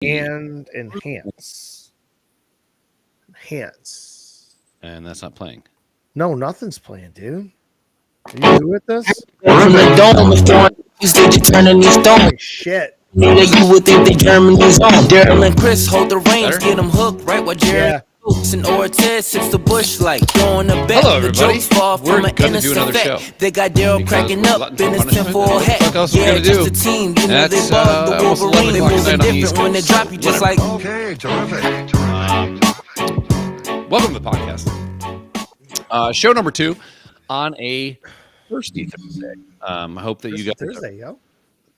and enhance. Enhance. And that's not playing. No, nothing's playing, dude. Are you good with this? From the dome, if they just turning these stones. Holy shit. Nigga, you would think they Germany's on. Daryl and Chris hold the reins, Better? get them hooked, right? While Jerry Yeah. and Ortiz sits the bush like throwing a bet. Hello, The everybody. jokes fall We're from an gonna do innocent another vet. show. They got Daryl Because cracking we're up glutton in for his punishment. tinfoil What the hat. fuck else we Yeah, gonna just do? a team, you know That's, they bug the almost 11 Wolverine. o'clock Moves at are night on the East different when they Coast. drop you just like. Okay, terrific. Welcome to the podcast. Show number 2 on a thirsty Thursday. I hope that you guys Thursday, yo. are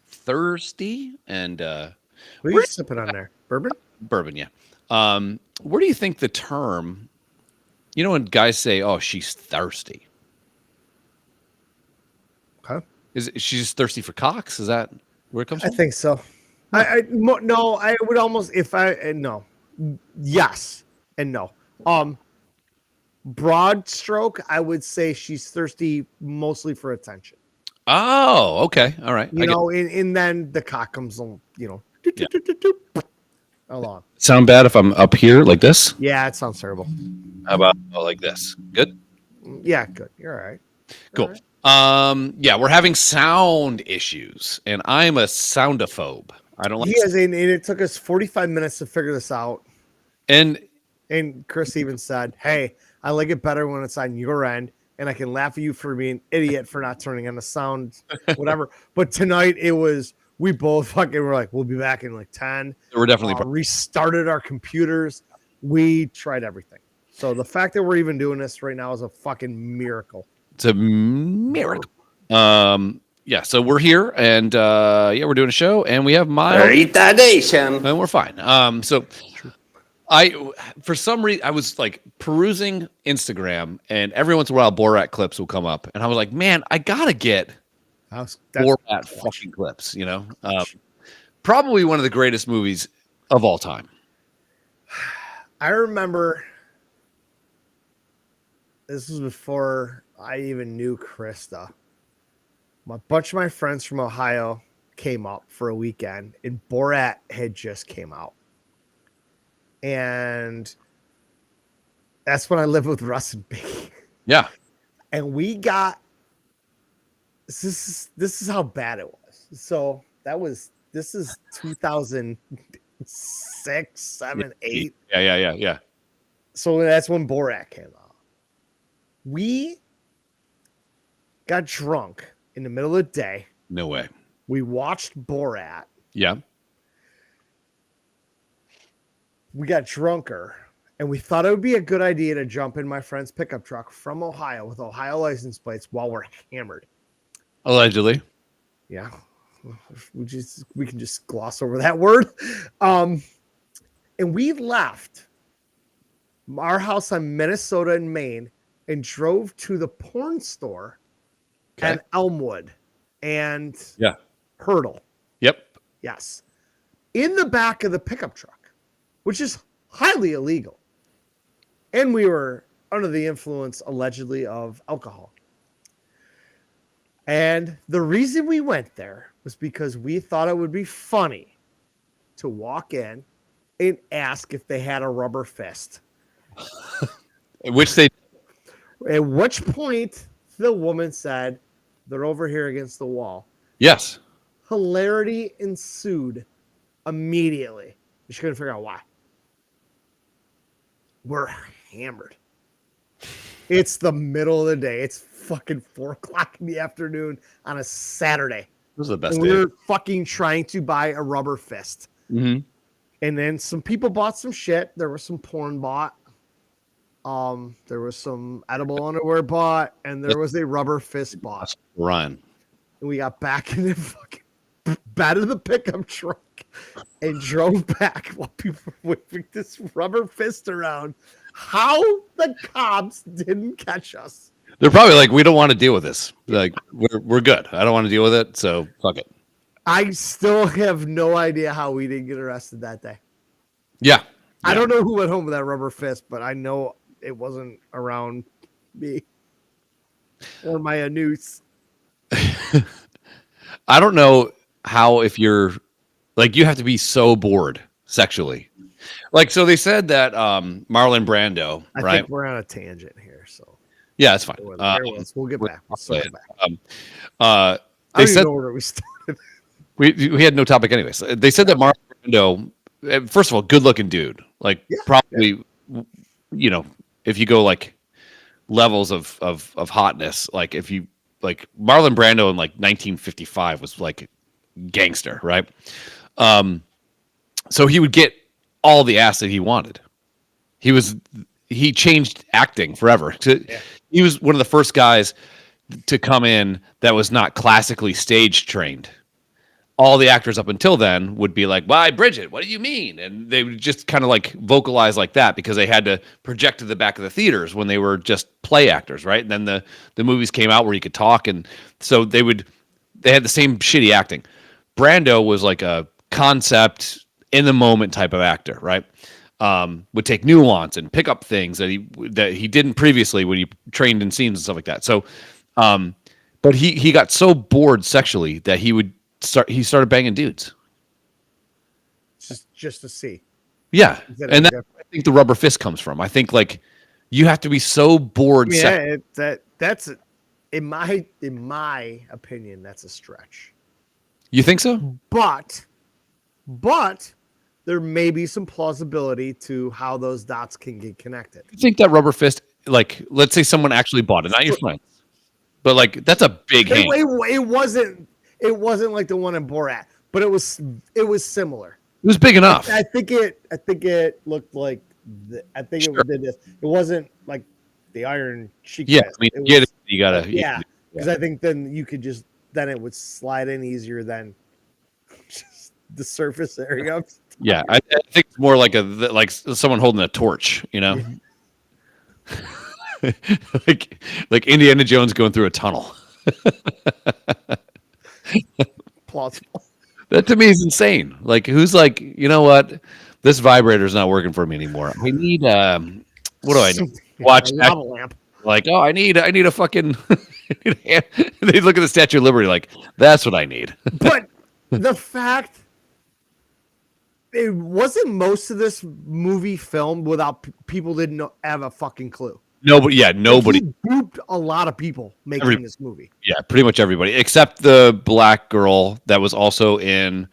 thirsty and What are you sipping on there? Bourbon? bourbon, yeah. Where do you think the term, you know, when guys say, "Oh, she's thirsty," Okay. she's thirsty for cocks? Is that where it comes I from? think so. No, I would almost no. Yes and no. Broad stroke, I would say she's thirsty mostly for attention. Oh, okay, all right. You know, and then the cock comes on, you know, Yeah. along. Sound bad if I'm up here like this? Yeah, it sounds terrible. How about like this? Good. Yeah, good. You're all right. Cool. Yeah, we're having sound issues, and I'm a soundophobe. I don't like. He is, and it took us 45 minutes to figure this out. And And Chris even said, "Hey, I like it better when it's on your end, and I can laugh at you for being an idiot for not turning on the sound, whatever." But tonight it was we both fucking were like, "We'll be back in like 10." we're definitely Restarted our computers. We tried everything. So the fact that we're even doing this right now is a fucking miracle. it's a miracle. Yeah, so we're here, and yeah, we're doing a show, and we have Miles, Retardation. and we're fine. So for some reason, I was like perusing Instagram, and every once in a while, Borat clips will come up, and I was like, man, I gotta get That's Borat fucking clips. You know, probably one of the greatest movies of all time. I remember this was before I even knew Krista. A bunch of my friends from Ohio came up for a weekend, and Borat had just came out. And that's when I lived with Russ and Biggie. Yeah, And we got this is how bad it was. So this is 2006, 7, 8. yeah. So that's when Borat came out. We got drunk in the middle of the day. No way. We watched Borat. Yeah. We got drunker, and we thought it would be a good idea to jump in my friend's pickup truck from Ohio with Ohio license plates while we're hammered. Allegedly. Yeah, we can just gloss over that word. And we left our house on Minnesota and Maine and drove to the porn store at Elmwood and Yeah. Hurdle. Yep. Yes, in the back of the pickup truck, which is highly illegal. And we were under the influence, allegedly, of alcohol. And the reason we went there was because we thought it would be funny to walk in and ask if they had a rubber fist. Which they At which point, the woman said, "They're over here against the wall." yes. Hilarity ensued immediately. She couldn't figure out why. We're hammered. It's the middle of the day. It's fucking 4:00 in the afternoon on a Saturday. This is the best And day. we're fucking trying to buy a rubber fist. Mm-hmm. And then some people bought some shit. There was some porn bought. There was some edible underwear bought, and there was a rubber fist bought. Run. And we got back in the fucking bed of the pickup truck and drove back while people were waving this rubber fist around. How the cops didn't catch us. They're probably like, we don't want to deal with this. Like, we're good. I don't want to deal with it. So fuck it. I still have no idea how we didn't get arrested that day. Yeah. I don't know who went home with that rubber fist, but I know it wasn't around me or my noose. I don't know how, if you're like, you have to be so bored sexually. Like, so they said that Marlon Brando, I right? think we're on a tangent here, so Yeah, that's fine. we'll get back. We'll circle back. Uh, I they don't even said know where we started. we had no topic anyways. They said that Marlon Brando, first of all, good looking dude. Like probably, you know, if you go like levels of hotness, like if you like Marlon Brando in like 1955 was like gangster, right? So he would get all the ass that he wanted. He changed acting forever. He was one of the first guys to come in that was not classically stage trained. All the actors up until then would be like, "Why, Bridget? What do you mean?" And they would just kind of like vocalize like that because they had to project to the back of the theaters when they were just play actors, right? And then the movies came out where you could talk, and so they had the same shitty acting. Brando was like a concept in the moment type of actor, right? Would take nuance and pick up things that he didn't previously when he trained in scenes and stuff like that. So, but he got so bored sexually that he started banging dudes. Just to see. Yeah, and that, I think the rubber fist comes from. I think like you have to be so bored. Yeah, that's in my opinion, that's a stretch. You think so? But there may be some plausibility to how those dots can get connected. You think that rubber fist, like, let's say someone actually bought it, not your friends, but like that's a big hand. It wasn't like the one in Borat, but it was similar. It was big enough. I think it looked like it did this. It wasn't like the Iron Sheik. Yeah, I mean, you gotta. Yeah, because I think then you could then it would slide in easier than just the surface area. Yeah, I think it's more like like someone holding a torch, you know, like Indiana Jones going through a tunnel. Plausible. That to me is insane. Like, who's like, you know what? This vibrator's not working for me anymore. I need what do I need? Watch a lava lamp. Like, oh, I need a fucking. They look at the Statue of Liberty like that's what I need. But the fact it wasn't most of this movie filmed without people didn't have a fucking clue. Nobody. He booped a lot of people making this movie. Yeah, pretty much everybody except the black girl that was also in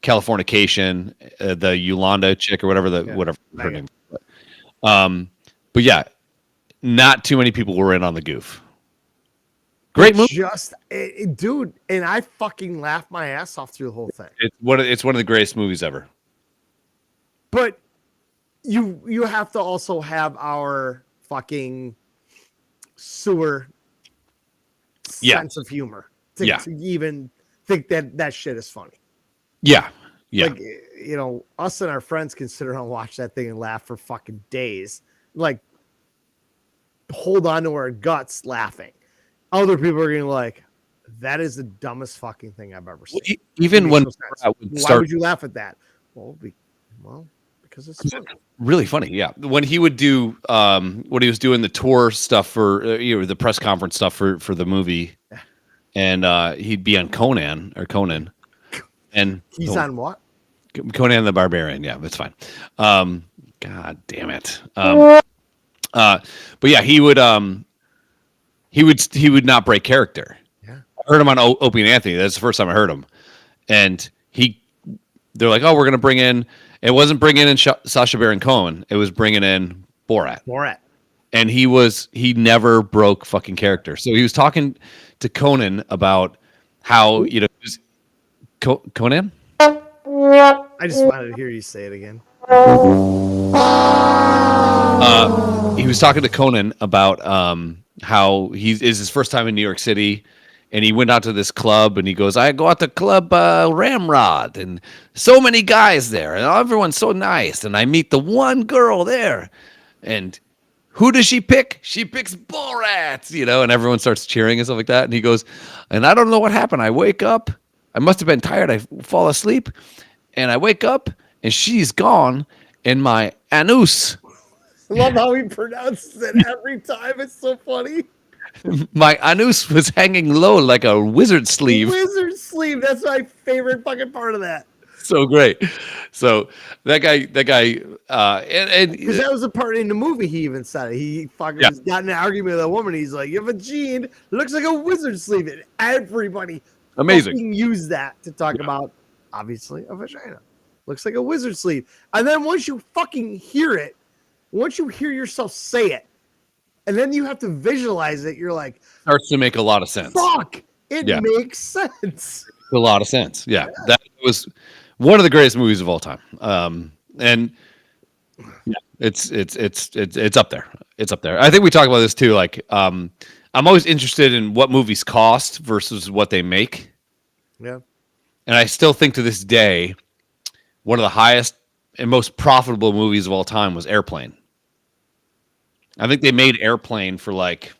Californication, the Yolanda chick or whatever her name. But yeah, not too many people were in on the goof. Great movie, dude, and I fucking laughed my ass off through the whole thing. It's one of the greatest movies ever. But you have to also have our fucking sewer sense of humor to even think that shit is funny. Yeah. Like, you know, us and our friends can sit around and watch that thing and laugh for fucking days. Like, hold on to our guts laughing. Other people are going like, that is the dumbest fucking thing I've ever seen. Even when why would you laugh at that? Well, because it's funny. Really funny. Yeah. When he would do when he was doing the tour stuff for the press conference stuff for the movie, and he'd be on Conan, and he's on what? Conan the Barbarian. Yeah, that's fine. God damn it. But yeah, he would not break character. Yeah. I heard him on Opie and Anthony. That's the first time I heard him. And they're like, oh, we're going to bring in, it wasn't bringing in Sacha Baron Cohen. It was bringing in Borat. And he never broke fucking character. So he was talking to Conan about how, Conan? I just wanted to hear you say it again. He was talking to Conan about how is his first time in New York City, and he went out to this club, and he goes, I go out to Club Ramrod, and so many guys there, and everyone's so nice, and I meet the one girl there, and who does she pick? She picks Borat, and everyone starts cheering and stuff like that, and he goes, and I don't know what happened. I wake up, I must have been tired, I fall asleep, and I wake up, and she's gone, and my anus. I love how he pronounces it every time. It's so funny. My anus was hanging low like a wizard sleeve. Wizard sleeve. That's my favorite fucking part of that. So great. So that guy, and Because that was the part in the movie he even said it. He fucking Yeah. was got in an argument with a woman. He's like, "You have a gene, looks like a wizard sleeve." And everybody amazing. fucking used that to talk about, obviously, a vagina. Looks like a wizard sleeve. And then once you fucking hear it, once you hear yourself say it, and then you have to visualize it, you're like, Starts to make a lot of sense. fuck, it Yeah. makes sense. A lot of sense. Yeah. That was one of the greatest movies of all time. And yeah, it's up there. It's up there. I think we talk about this too. Like, I'm always interested in what movies cost versus what they make. Yeah. And I still think to this day, one of the highest and most profitable movies of all time was Airplane. I think they made Airplane for like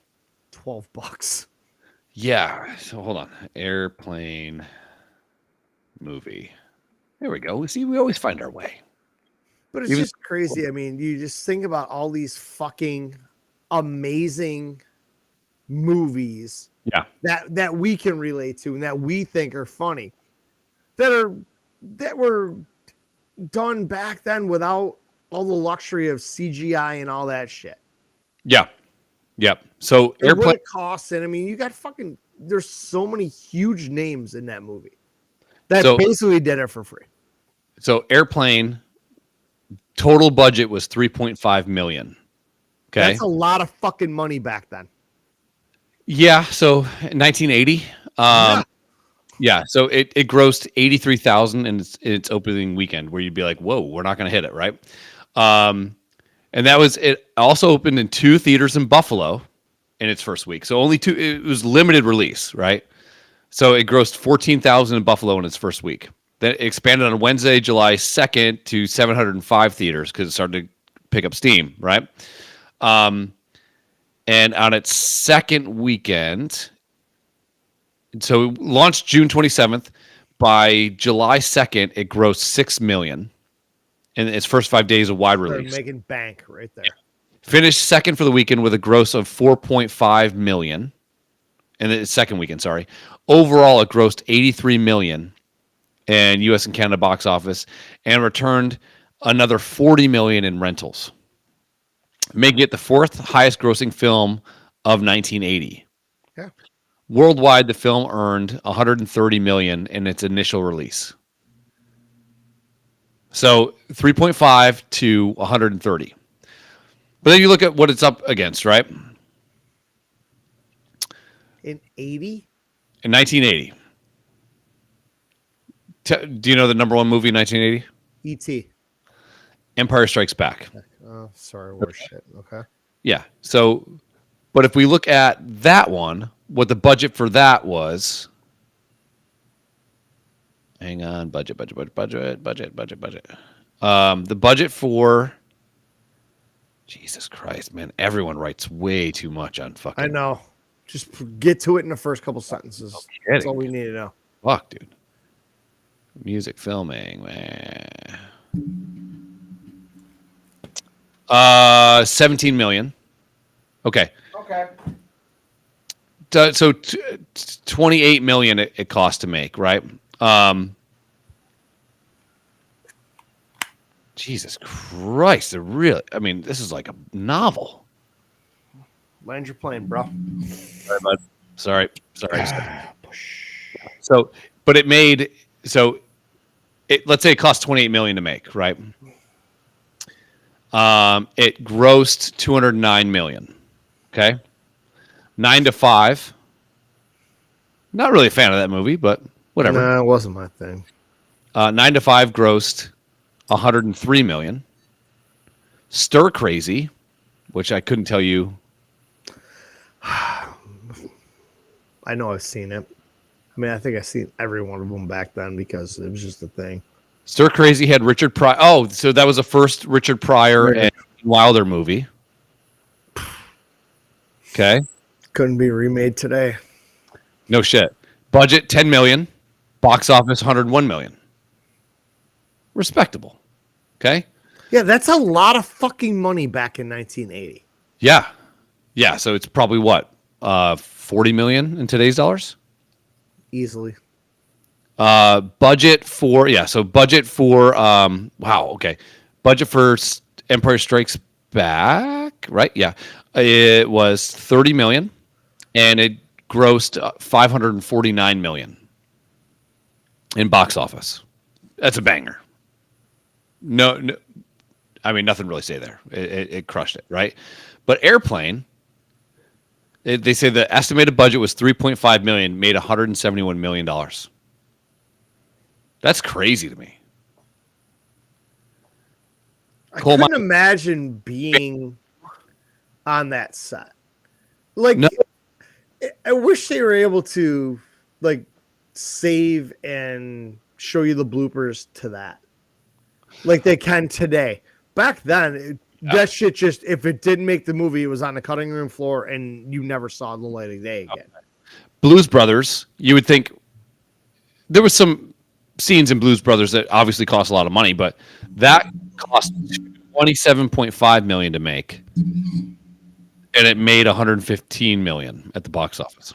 $12. Yeah. So hold on. Airplane movie. There we go. See, we always find our way. But it's Even- just crazy. I mean, you just think about all these fucking amazing movies Yeah. that we can relate to and that we think are funny that were done back then without all the luxury of CGI and all that shit. Yeah. Yeah. So And what Airplane. it costs, and I mean, you got fucking. There's so many huge names in that movie that So- basically did it for free. So Airplane. Total budget was 3.5 million. Okay. That's a lot of fucking money back then. Yeah. So 1980. Yeah. So it grossed 83,000 in its opening weekend, where you'd be like, "Whoa, we're not going to hit it, right?" And that was it. Also opened in 2 theaters in Buffalo in its first week. So only 2. It was limited release, right? So it grossed 14,000 in Buffalo in its first week. Then it expanded on Wednesday, July 2nd to 705 theaters because it started to pick up steam, right? And on its second weekend, so it launched June 27th. By July 2nd, it grossed 6 million in its first 5 days of wide They're release. making bank right there. Finished second for the weekend with a gross of 4.5 million. And its second weekend, sorry. Overall, it grossed 83 million in US and Canada box office and returned another 40 million in rentals, making it the 4th highest grossing film of 1980. Yeah. Worldwide, the film earned 130 million in its initial release. So 3.5 to 130. But then you look at what it's up against, right? In 80, In 1980. Do you know the number 1 movie in 1980? E.T. Empire Strikes Back. Oh, sorry, we're shit. Okay. Yeah. So, but if we look at that one, what the budget for that was. Hang on. Budget. The budget for. Jesus Christ, man. Everyone writes way too much on fucking. I know. Just get to it in the first couple sentences. That's kidding. all we need to know. Fuck, dude. Music filming, man. 17 million. Okay. Okay. So 28 million it cost to make, right? Jesus Christ, I mean, this is like a novel. Land your plane, bro. Sorry, bud. Sorry. So, but it made let's say it cost 28 million to make, right? It grossed 209 million. Okay. 9 to 5. Not really a fan of that movie, but whatever. No, it wasn't my thing. 9 to 5 grossed 103 million. Stir Crazy, which I couldn't tell you. I know I've seen it. I mean, I think I've seen every one of them back then because it was just a thing. Stir Crazy had Richard Pryor. Oh, so that was the first Richard Pryor Right. and Wilder movie. Okay. Couldn't be remade today. No shit. Budget 10 million. Box office 101 million. Respectable. Okay. Yeah, that's a lot of fucking money back in 1980. Yeah. Yeah. So it's probably what? 40 million in today's dollars? Easily. Budget for wow, okay. Budget for Empire Strikes Back, right? Yeah. It was 30 million and it grossed 549 million in box office. That's a banger. No, I mean nothing really to say there. It crushed it, right? But Airplane, they say the estimated budget was 3.5 million, made 171 million dollars. That's crazy to me. I couldn't imagine being on that set. Like, No. I wish they were able to like save and show you the bloopers to that, like they can today. Back then, that shit just, if it didn't make the movie, it was on the cutting room floor, and you never saw the light of day again. Blues Brothers, you would think there was some scenes in Blues Brothers that obviously cost a lot of money, but that cost 27.5 million to make, and it made 115 million at the box office.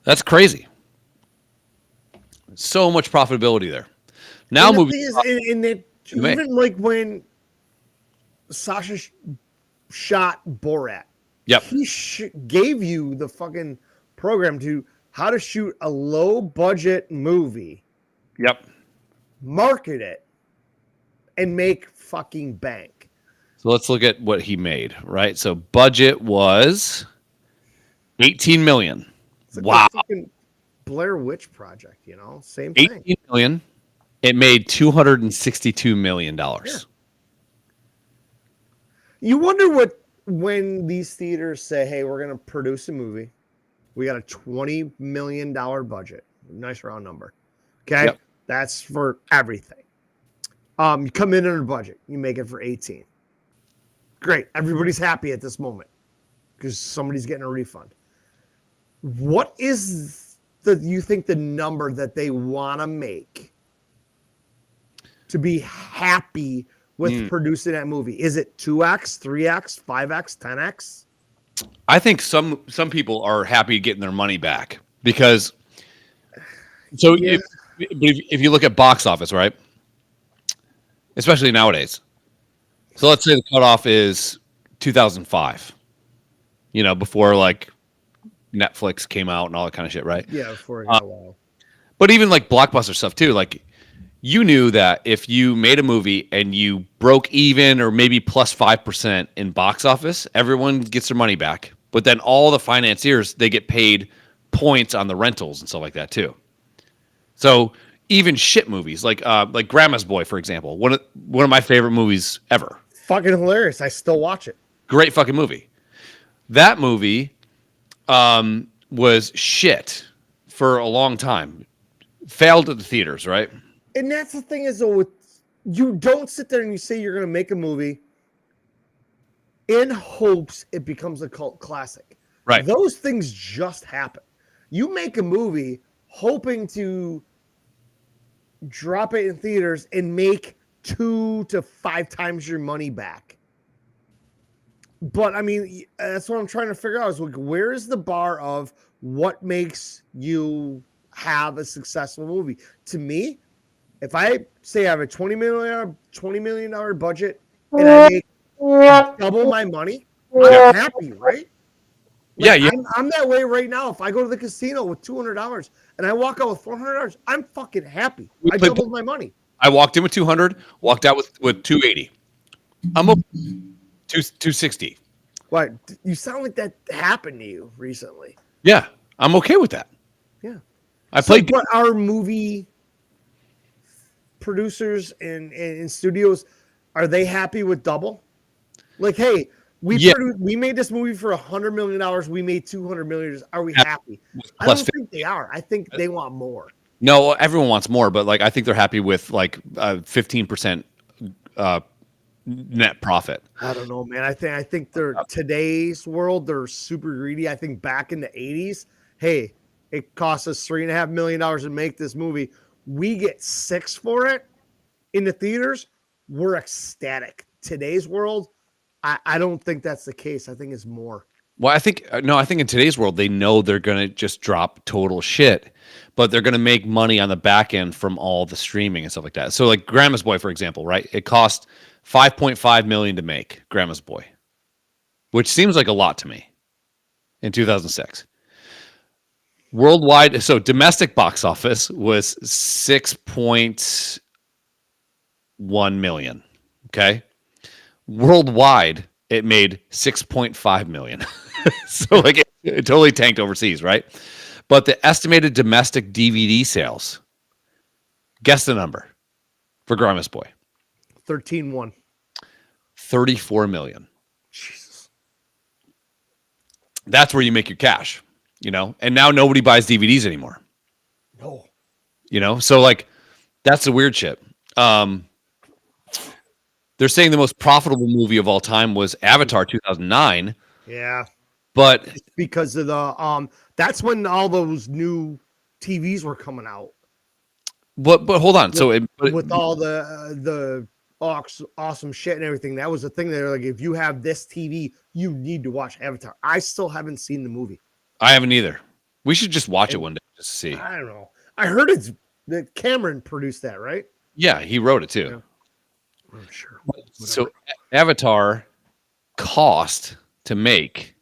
That's crazy. So much profitability there. Now, And the movies, thing is, and it, even like when Sasha shot Borat, yep, he gave you the fucking program to how to shoot a low budget movie, yep. market it, and make fucking bank. So let's look at what he made. Right, so budget was 18 million. It's like Wow, the fucking Blair Witch Project, you know, same thing. 18 million. It made 262 million dollars. Yeah. You wonder what, when these theaters say, "Hey, we're going to produce a movie. We got a $20 million budget." Nice round number. Okay. Yep. That's for everything. You come in under budget, you make it for 18. Great. Everybody's happy at this moment because somebody's getting a refund. What is you think the number that they want to make to be happy with producing that movie? Is it 2x, 3x, 5x, 10x? I think some people are happy getting their money back because. So Yeah. if you look at box office, right, especially nowadays. So let's say the cutoff is 2005. You know, before like Netflix came out and all that kind of shit, right? Yeah, before it got wild. But even like blockbuster stuff too, like you knew that if you made a movie and you broke even or maybe plus 5% in box office, everyone gets their money back. But then all the financiers, they get paid points on the rentals and stuff like that too. So even shit movies like Grandma's Boy, for example, one of my favorite movies ever. Fucking hilarious. I still watch it. Great fucking movie. That movie was shit for a long time. Failed at the theaters, right? And that's the thing is, though, you don't sit there and you say you're going to make a movie in hopes it becomes a cult classic. Right. Those things just happen. You make a movie hoping to drop it in theaters and make 2 to 5 times your money back. But I mean, that's what I'm trying to figure out is like, where is the bar of what makes you have a successful movie? To me, if I say I have a $20 million budget and I make double my money, I'm happy, right? Like, Yeah. I'm that way right now. If I go to the casino with $200 and I walk out with $400, I'm fucking happy. I doubled my money. I walked in with 200, walked out with 280. I'm okay. 260. What? You sound like that happened to you recently. Yeah, I'm okay with that. Yeah. I played. But our movie producers and studios, are they happy with double? Like, hey, we made this movie for $100 million. We made $200 million. Are we happy? I don't think they are. I think they want more. No, everyone wants more, but like I think they're happy with like 15% net profit. I don't know, man. I think they're today's world. They're super greedy. I think back in the 80s, hey, it cost us $3.5 million to make this movie. We get 6 for it in the theaters. We're ecstatic. Today's world, I don't think that's the case. I think it's more. Well, I think no, I think in today's world they know they're gonna just drop total shit, but they're gonna make money on the back end from all the streaming and stuff like that. So like Grandma's Boy, for example, right? It cost 5.5 million to make Grandma's Boy, which seems like a lot to me in 2006. Worldwide, so domestic box office was 6.1 million. Okay. Worldwide, it made 6.5 million. So like it totally tanked overseas, right? But the estimated domestic DVD sales, guess the number for Grandma's Boy. 13-1. 34 million. Jesus. That's where you make your cash, and now nobody buys DVDs anymore, No. so like that's the weird shit. They're saying the most profitable movie of all time was Avatar 2009, Yeah. but Because of the that's when all those new TVs were coming out but hold on. So with all the awesome shit and everything. That was the thing. They're like, if you have this TV, you need to watch Avatar. I still haven't seen the movie. I haven't either. We should just watch it one day just to see. I don't know. I heard it's that Cameron produced that, right? Yeah, he wrote it too. Yeah. I'm sure. So Avatar cost to make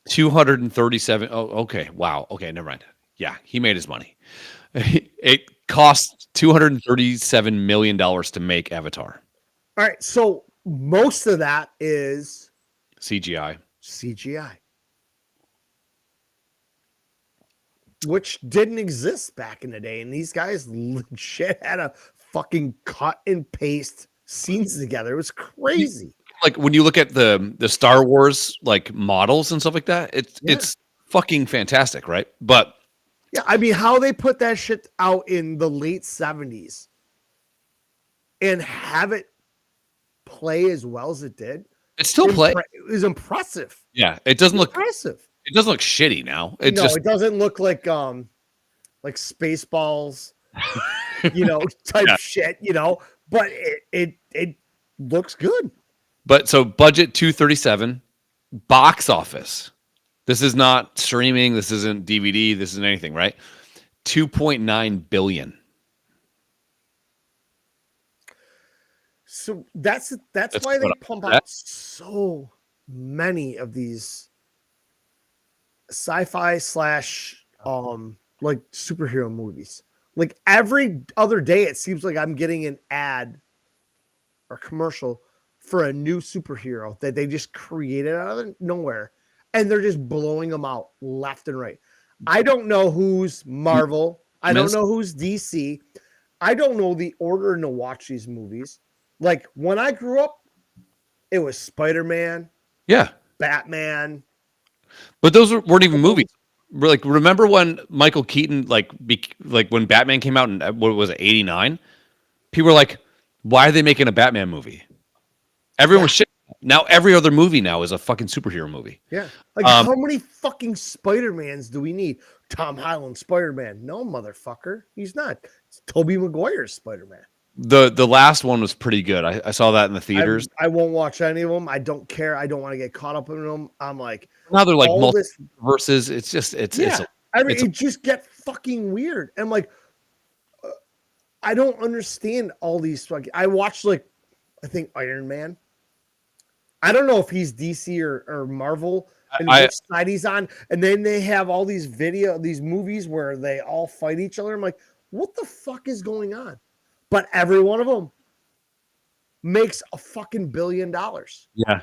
237. Oh, okay. Wow. Okay, never mind. Yeah, he made his money. It cost $237 million to make Avatar. All right. So most of that is CGI. CGI, which didn't exist back in the day. And these guys legit had a fucking cut and paste scenes together. It was crazy. Like when you look at the Star Wars like models and stuff like that, it's fucking fantastic, right? But yeah, I mean, how they put that shit out in the late 70s and have it play as well as it did. it still plays. It was impressive. Yeah, it doesn't look Impressive. shitty now. It doesn't look like Spaceballs, type shit, but it looks good. But so budget 237, box office. This is not streaming. This isn't DVD. This isn't anything, right? 2.9 billion. So that's why they pump out so many of these sci-fi / like superhero movies. Like every other day, it seems like I'm getting an ad or commercial for a new superhero that they just created out of nowhere, and they're just blowing them out left and right. I don't know who's Marvel. I don't know who's DC. I don't know the order to watch these movies. Like when I grew up, it was Spider-Man, Yeah. Batman. But those weren't even movies. Like, remember when Michael Keaton, like when Batman came out in, what was it, 89? People were like, why are they making a Batman movie? Everyone was shit. Now every other movie now is a fucking superhero movie. Yeah. Like how many fucking Spider-Mans do we need? Tom Holland Spider-Man. No, motherfucker. He's not. It's Tobey Maguire's Spider-Man. The last one was pretty good. I saw that in the theaters. I won't watch any of them. I don't care. I don't want to get caught up in them. I'm like, now they're like versus. It's just it just get fucking weird. I'm like, I don't understand all these fucking. I watched I think Iron Man. I don't know if he's DC or Marvel and which side he's on. And then they have all these movies where they all fight each other. I'm like, what the fuck is going on? But every one of them makes a fucking $1 billion. Yeah.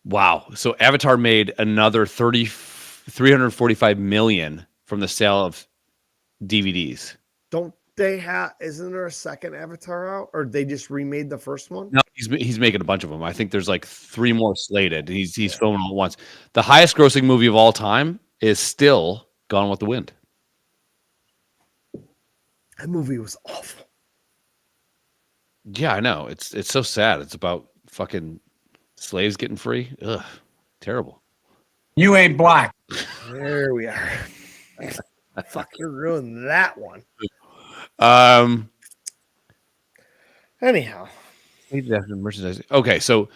Wow. So Avatar made another 345 million from the sale of DVDs. Don't they have? Isn't there a second Avatar out, or they just remade the first one? No, he's making a bunch of them. I think there's like 3 more slated. He's filming all at once. The highest grossing movie of all time is still Gone with the Wind. That movie was awful. Yeah, I know. It's so sad. It's about fucking slaves getting free. Ugh, terrible. You ain't black. There we are. Fucking ruined that one. Anyhow, merchandise. Okay, so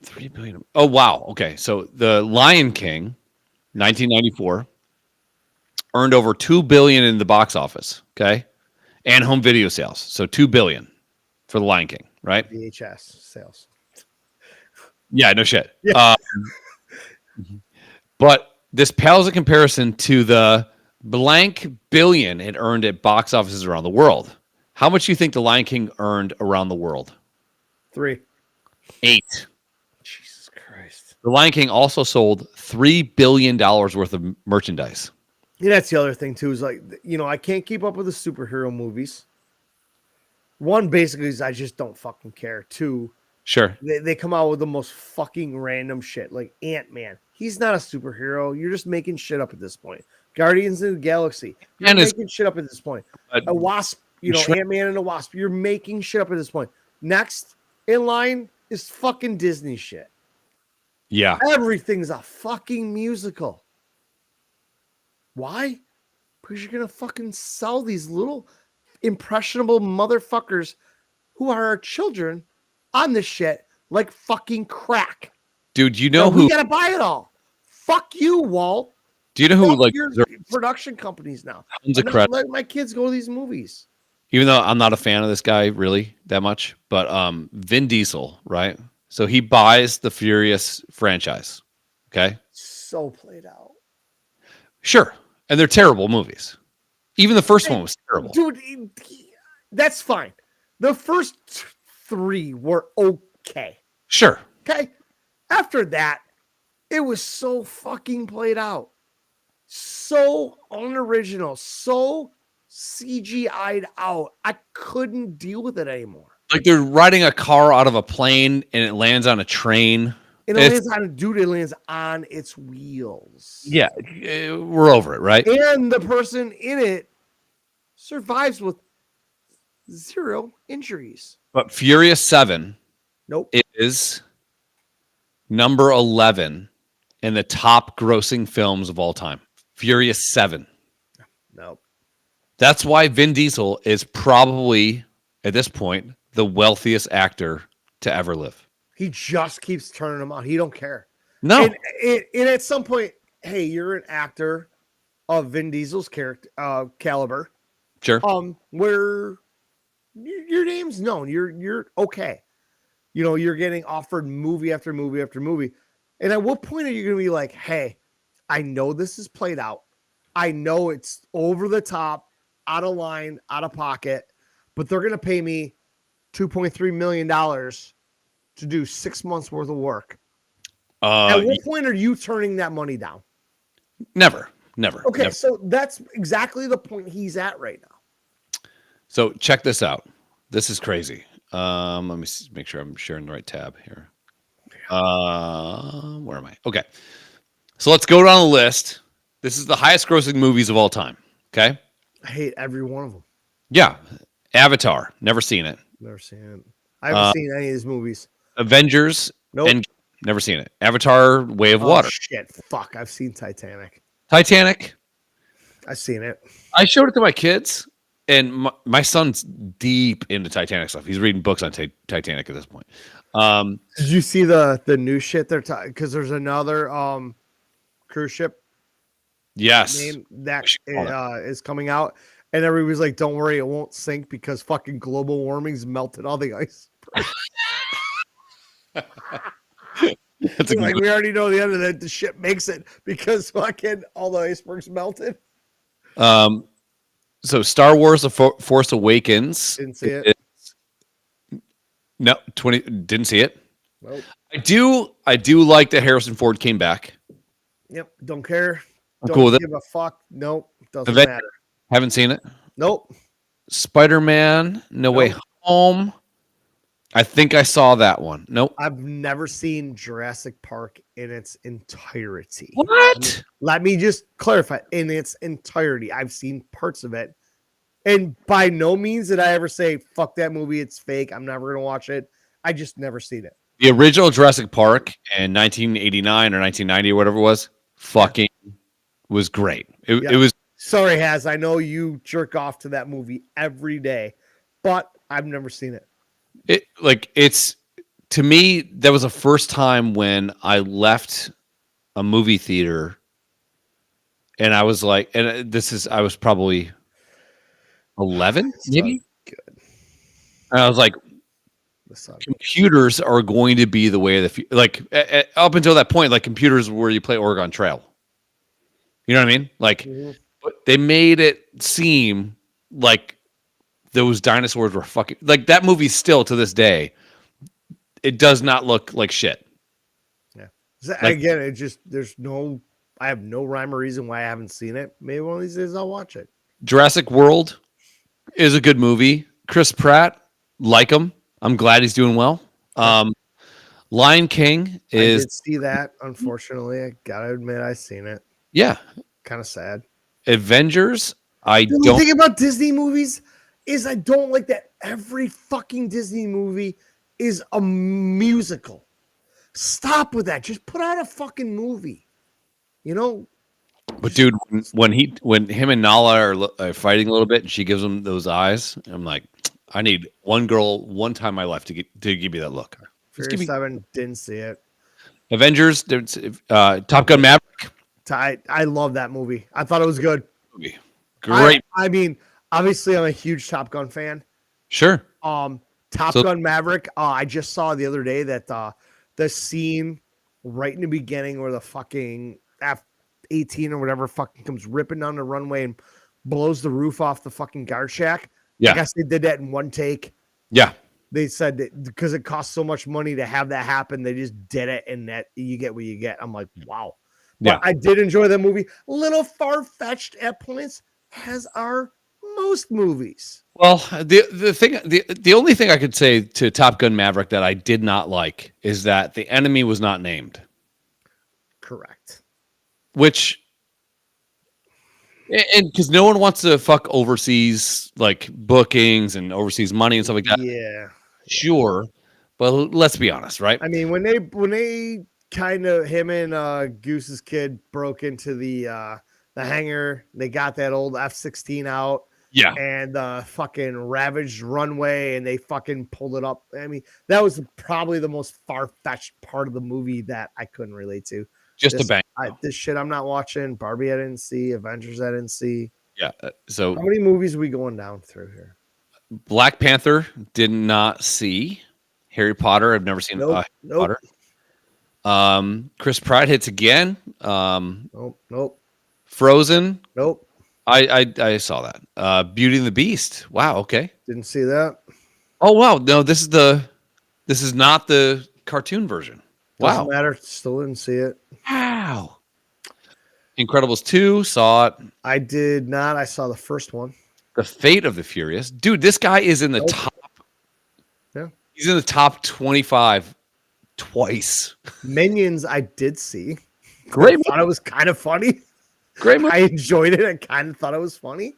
3 billion. Oh wow. Okay, so the Lion King, 1994, earned over 2 billion in the box office. Okay, and home video sales. So 2 billion for the Lion King, right? VHS sales. Yeah, no shit. Yeah. But this pales in comparison to the blank billion it earned at box offices around the world. How much do you think the Lion King earned around the world? 3. 8. Jesus Christ. The Lion King also sold $3 billion worth of merchandise. Yeah, that's the other thing too. Is like, I can't keep up with the superhero movies. One, basically, is I just don't fucking care. Two, Sure. they come out with the most fucking random shit, like Ant-Man. He's not a superhero. You're just making shit up at this point. Guardians of the Galaxy. You're And making shit up at this point. uh, A Wasp, Shrek- Ant-Man and a Wasp. You're making shit up at this point. Next in line is fucking Disney shit. Yeah. Everything's a fucking musical. Why? Because you're gonna fucking sell these little impressionable motherfuckers who are our children on this shit like fucking crack. Dude, you Now, know we who gotta buy it all. Fuck you, Walt. do you know who Fuck like your deserves production companies now. tons of I'm not credit? letting my kids go to these movies. Even though I'm not a fan of this guy really that much, but Vin Diesel, right? So he buys the Furious franchise. Okay? So played out. Sure. And they're terrible movies. Even the first one was terrible. Dude, that's fine. The first 3 were okay. Sure. Okay. After that, it was so fucking played out. So unoriginal. So CGI'd out. I couldn't deal with it anymore. Like they're riding a car out of a plane and it lands on a train. And It's- it lands on its wheels. Yeah, we're over it, right? And the person in it survives with 0 injuries. But Furious 7 Nope. is number 11 in the top grossing films of all time. Furious 7. Nope. That's why Vin Diesel is probably, at this point, the wealthiest actor to ever live. He just keeps turning them on. He don't care. No. And at some point, hey, you're an actor of Vin Diesel's character caliber. Sure. Where your name's known. You're okay. You're getting offered movie after movie after movie. And at what point are you gonna be like, hey, I know this is played out. I know it's over the top, out of line, out of pocket, but they're gonna pay me $2.3 million to do 6 months worth of work. At what point are you turning that money down? Never. Okay, never. so that's exactly the point he's at right now. So check this out. This is crazy. Let me make sure I'm sharing the right tab here. Where am I? Okay. So let's go down the list. This is the highest grossing movies of all time. Okay. I hate every one of them. Yeah. Avatar. Never seen it. Never seen it. I haven't seen any of these movies. Avengers. Nope. And never seen it. Avatar. Way of Water. Shit. Fuck. I've seen Titanic. Titanic. I've seen it. I showed it to my kids, and my son's deep into Titanic stuff. He's reading books on Titanic at this point. Did you see the new shit they're talking? Because there's another cruise ship Yes. name that is coming out, and everybody's like, "Don't worry, it won't sink because fucking global warming's melted all the ice." That's a Like good- we already know the end of that. The ship makes it because fucking all the icebergs melted. So Star Wars: The Force Awakens. Didn't see it. No, didn't see it. Nope. I do like that Harrison Ford came back. Yep. Don't care. I'm Don't cool with it. give a fuck. Nope. Doesn't Event- matter. Haven't seen it. Nope. Spider-Man: No Way Home. I think I saw that one. Nope. I've never seen Jurassic Park in its entirety. What? Let me just clarify. In its entirety, I've seen parts of it. And by no means did I ever say, fuck that movie, it's fake, I'm never going to watch it. I just never seen it. The original Jurassic Park in 1989 or 1990 or whatever it was, fucking was great. It was. Sorry, Haz, I know you jerk off to that movie every day, but I've never seen it. It's to me, that was the first time when I left a movie theater, and I was like, I was probably 11, So maybe. good. And I was like, This sounds computers are going to be the way of the future. Like up until that point, like computers where you play Oregon Trail. You know what I mean? Like, Mhm. but they made it seem like those dinosaurs were fucking like that movie. Still to this day, it does not look like shit. Yeah. So, Like again, it just I have no rhyme or reason why I haven't seen it. Maybe one of these days I'll watch it. Jurassic World is a good movie. Chris Pratt, like him. I'm glad he's doing well. Lion King I is did see that. Unfortunately, I gotta admit I seen it. yeah. Kind of sad. Avengers. I The only don't. thing about Disney movies is I don't like that every fucking Disney movie is a musical. Stop with that. Just put out a fucking movie. You know, But dude, when him and Nala are fighting a little bit, and she gives him those eyes, I'm like, I need one girl, one time in my life to give me that look. Just give Furious me 7 didn't see it. Avengers. Top Gun Maverick. I love that movie. I thought it was good. Movie. Great. I mean, obviously, I'm a huge Top Gun fan. Sure. Top Gun Maverick. I just saw the other day that the scene right in the beginning where the fucking F-18 or whatever fucking comes ripping down the runway and blows the roof off the fucking guard shack. Yeah. I guess they did that in one take. Yeah. They said that because it costs so much money to have that happen, they just did it, and that you get what you get. I'm like, wow. But Yeah. I did enjoy that movie. A little far-fetched at points, as are most movies. Well, the only thing I could say to Top Gun Maverick that I did not like is that the enemy was not named, Correct. which and because no one wants to fuck overseas like bookings and overseas money and stuff like that. Yeah. Sure, but let's be honest, right? I mean, when they kind of him and Goose's kid broke into the hangar, they got that old F-16 out. Yeah, And fucking ravaged runway, and they fucking pulled it up. I mean, that was probably the most far-fetched part of the movie that I couldn't relate to. just this, a bang. this shit I'm not watching. Barbie I didn't see. Avengers I didn't see. Yeah. So How many movies are we going down through here? Black Panther did not see. Harry Potter. I've never seen Nope. Harry Potter. Chris Pratt hits again. Nope. Frozen. Nope. I saw that. Beauty and the Beast. Wow. Okay. Didn't see that. Oh wow. No, this is not the cartoon version. Doesn't Wow. matter. Still didn't see it. Wow. Incredibles 2, saw it. I did not. I saw the first one. The Fate of the Furious. Dude, this guy is in the top. Yeah. He's in the top 25 twice. Minions I did see. Great I thought it was kind of funny. Great movie. I enjoyed it. I kind of thought it was funny.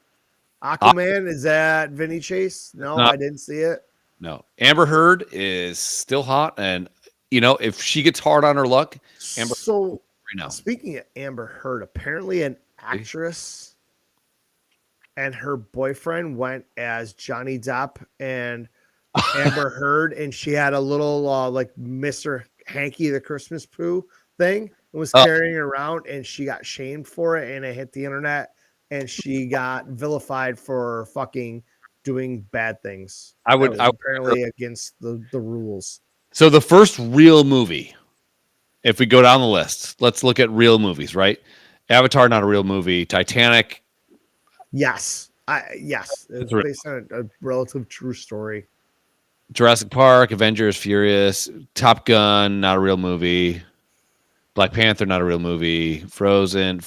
Aquaman, is that Vinny Chase? No, No. I didn't see it. No. Amber Heard is still hot. And, if she gets hard on her luck, Amber So, right now. speaking of Amber Heard, apparently an actress and her boyfriend went as Johnny Depp and Amber Heard, and she had a little like Mr. Hanky the Christmas Pooh thing and was carrying it around, and she got shamed for it, and it hit the internet, and she got vilified for fucking doing bad things. I would apparently against the rules. So the first real movie, if we go down the list, let's look at real movies, right? Avatar, not a real movie. Titanic. Yes, it's real. based on a relative true story. Jurassic Park, Avengers, Furious, Top Gun, not a real movie. Black Panther, not a real movie. Frozen.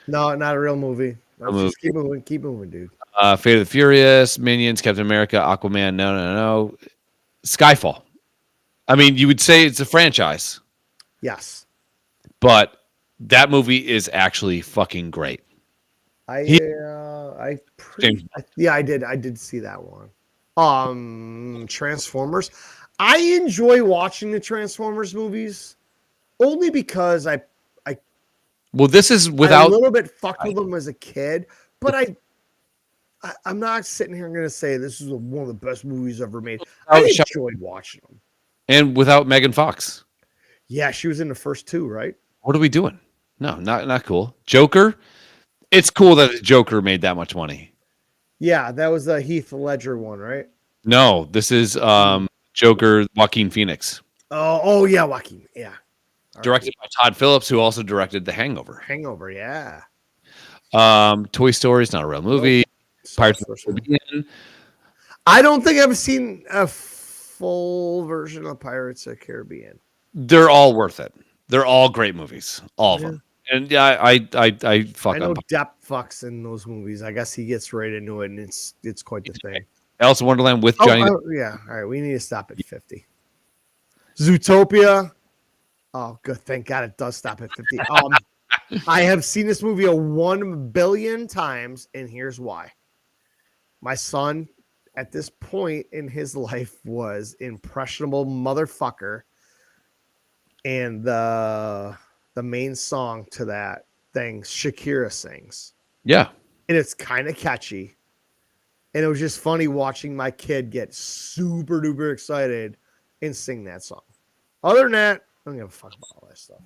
No, not a real movie. movie. Just keep moving, dude. Fate of the Furious, Minions, Captain America, Aquaman. No. Skyfall. I mean, you would say it's a franchise, Yes, but that movie is actually fucking great. I did see that one. Transformers. I enjoy watching the Transformers movies only because Well, this is I a without. little bit fucked with them as a kid, but I'm not sitting here and going to say this is one of the best movies ever made. I enjoyed watching them. and without Megan Fox. Yeah, she was in the first two, right? What are we doing? No, not cool. Joker. It's cool that the Joker made that much money. Yeah, that was the Heath Ledger one, right? No, this is Joker, Joaquin Phoenix, Oh yeah, Joaquin. Yeah. All directed by Todd Phillips, who also directed The Hangover. right. Hangover, yeah. Toy Story is not a real movie. Pirates of the Caribbean. I don't think I've seen a full version of Pirates of the Caribbean. They're all worth it. They're all great movies, all of them. And yeah, I fuck I know on Depp fucks in those movies. I guess he gets right into it, and it's quite the thing. Alice in Wonderland with Johnny. Yeah. All right, we need to stop at 50. Zootopia. Oh, good. Thank God it does stop at 50. I have seen this movie 1 billion times, and here's why. My son, at this point in his life, was impressionable motherfucker, and the main song to that thing, Shakira sings, Yeah. and it's kind of catchy. And it was just funny watching my kid get super duper excited and sing that song. Other than that, I don't give a fuck about all that stuff.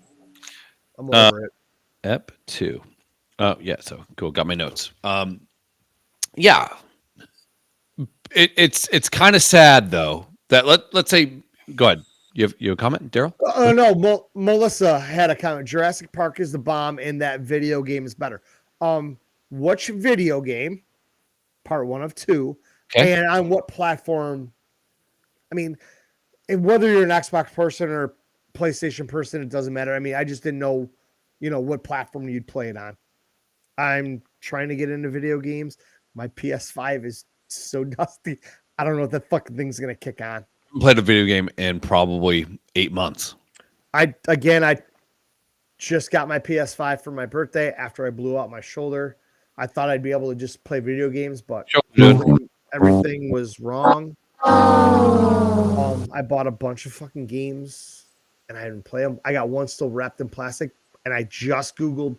I'm over it. Ep 2. Oh, yeah. So cool. Got my notes. Yeah. It's kind of sad though that let's say, go ahead. You have a comment, Daryl? No, Melissa had a comment. Jurassic Park is the bomb, and that video game is better. Which video game? Part 1 of 2, Okay. and on what platform? I mean, and whether you're an Xbox person or PlayStation person, it doesn't matter. I mean, I just didn't know, what platform you'd play it on. I'm trying to get into video games. My PS5 is so dusty. I don't know if that fucking thing's gonna kick on. Played a video game in probably 8 months. I just got my PS5 for my birthday after I blew out my shoulder. I thought I'd be able to just play video games, but everything was wrong. I bought a bunch of fucking games and I didn't play them. I got one still wrapped in plastic, and I just Googled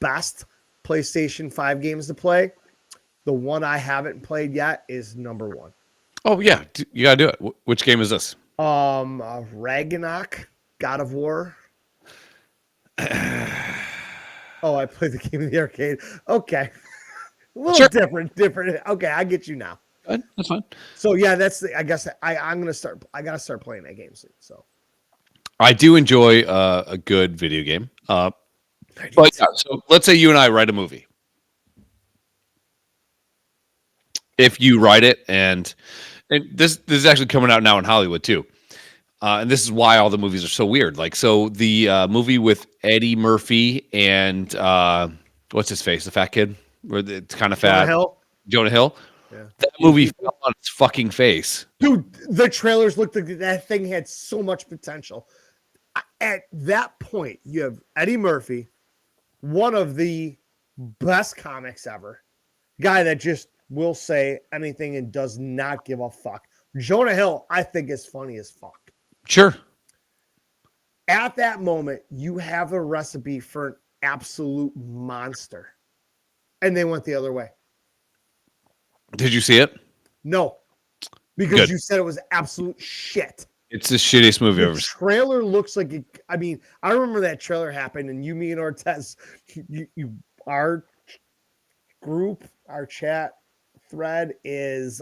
best PlayStation 5 games to play. The one I haven't played yet is number 1. Oh yeah, you gotta do it. Which game is this? Ragnarok, God of War. Oh, I played the game in the arcade. Okay. A little different. Okay, I get you now. That's fine. So yeah, I guess I gotta start playing that game soon. So I do enjoy a good video game. But yeah, so let's say you and I write a movie. If you write it, and this is actually coming out now in Hollywood too. And this is why all the movies are so weird. Like, so the movie with Eddie Murphy and what's his face, the fat kid, where it's kind of fat. Jonah Hill. Yeah. That movie fell on its fucking face. Dude, the trailers looked like that thing had so much potential. At that point, you have Eddie Murphy, one of the best comics ever, guy that just will say anything and does not give a fuck. Jonah Hill, I think, is funny as fuck. Sure. At that moment, you have a recipe for an absolute monster. And they went the other way. Did you see it? No. Because Good. you said it was absolute shit. It's the shittiest movie ever. The trailer looks like it. I mean, I remember that trailer happened, and me and Ortez, our group, our chat thread is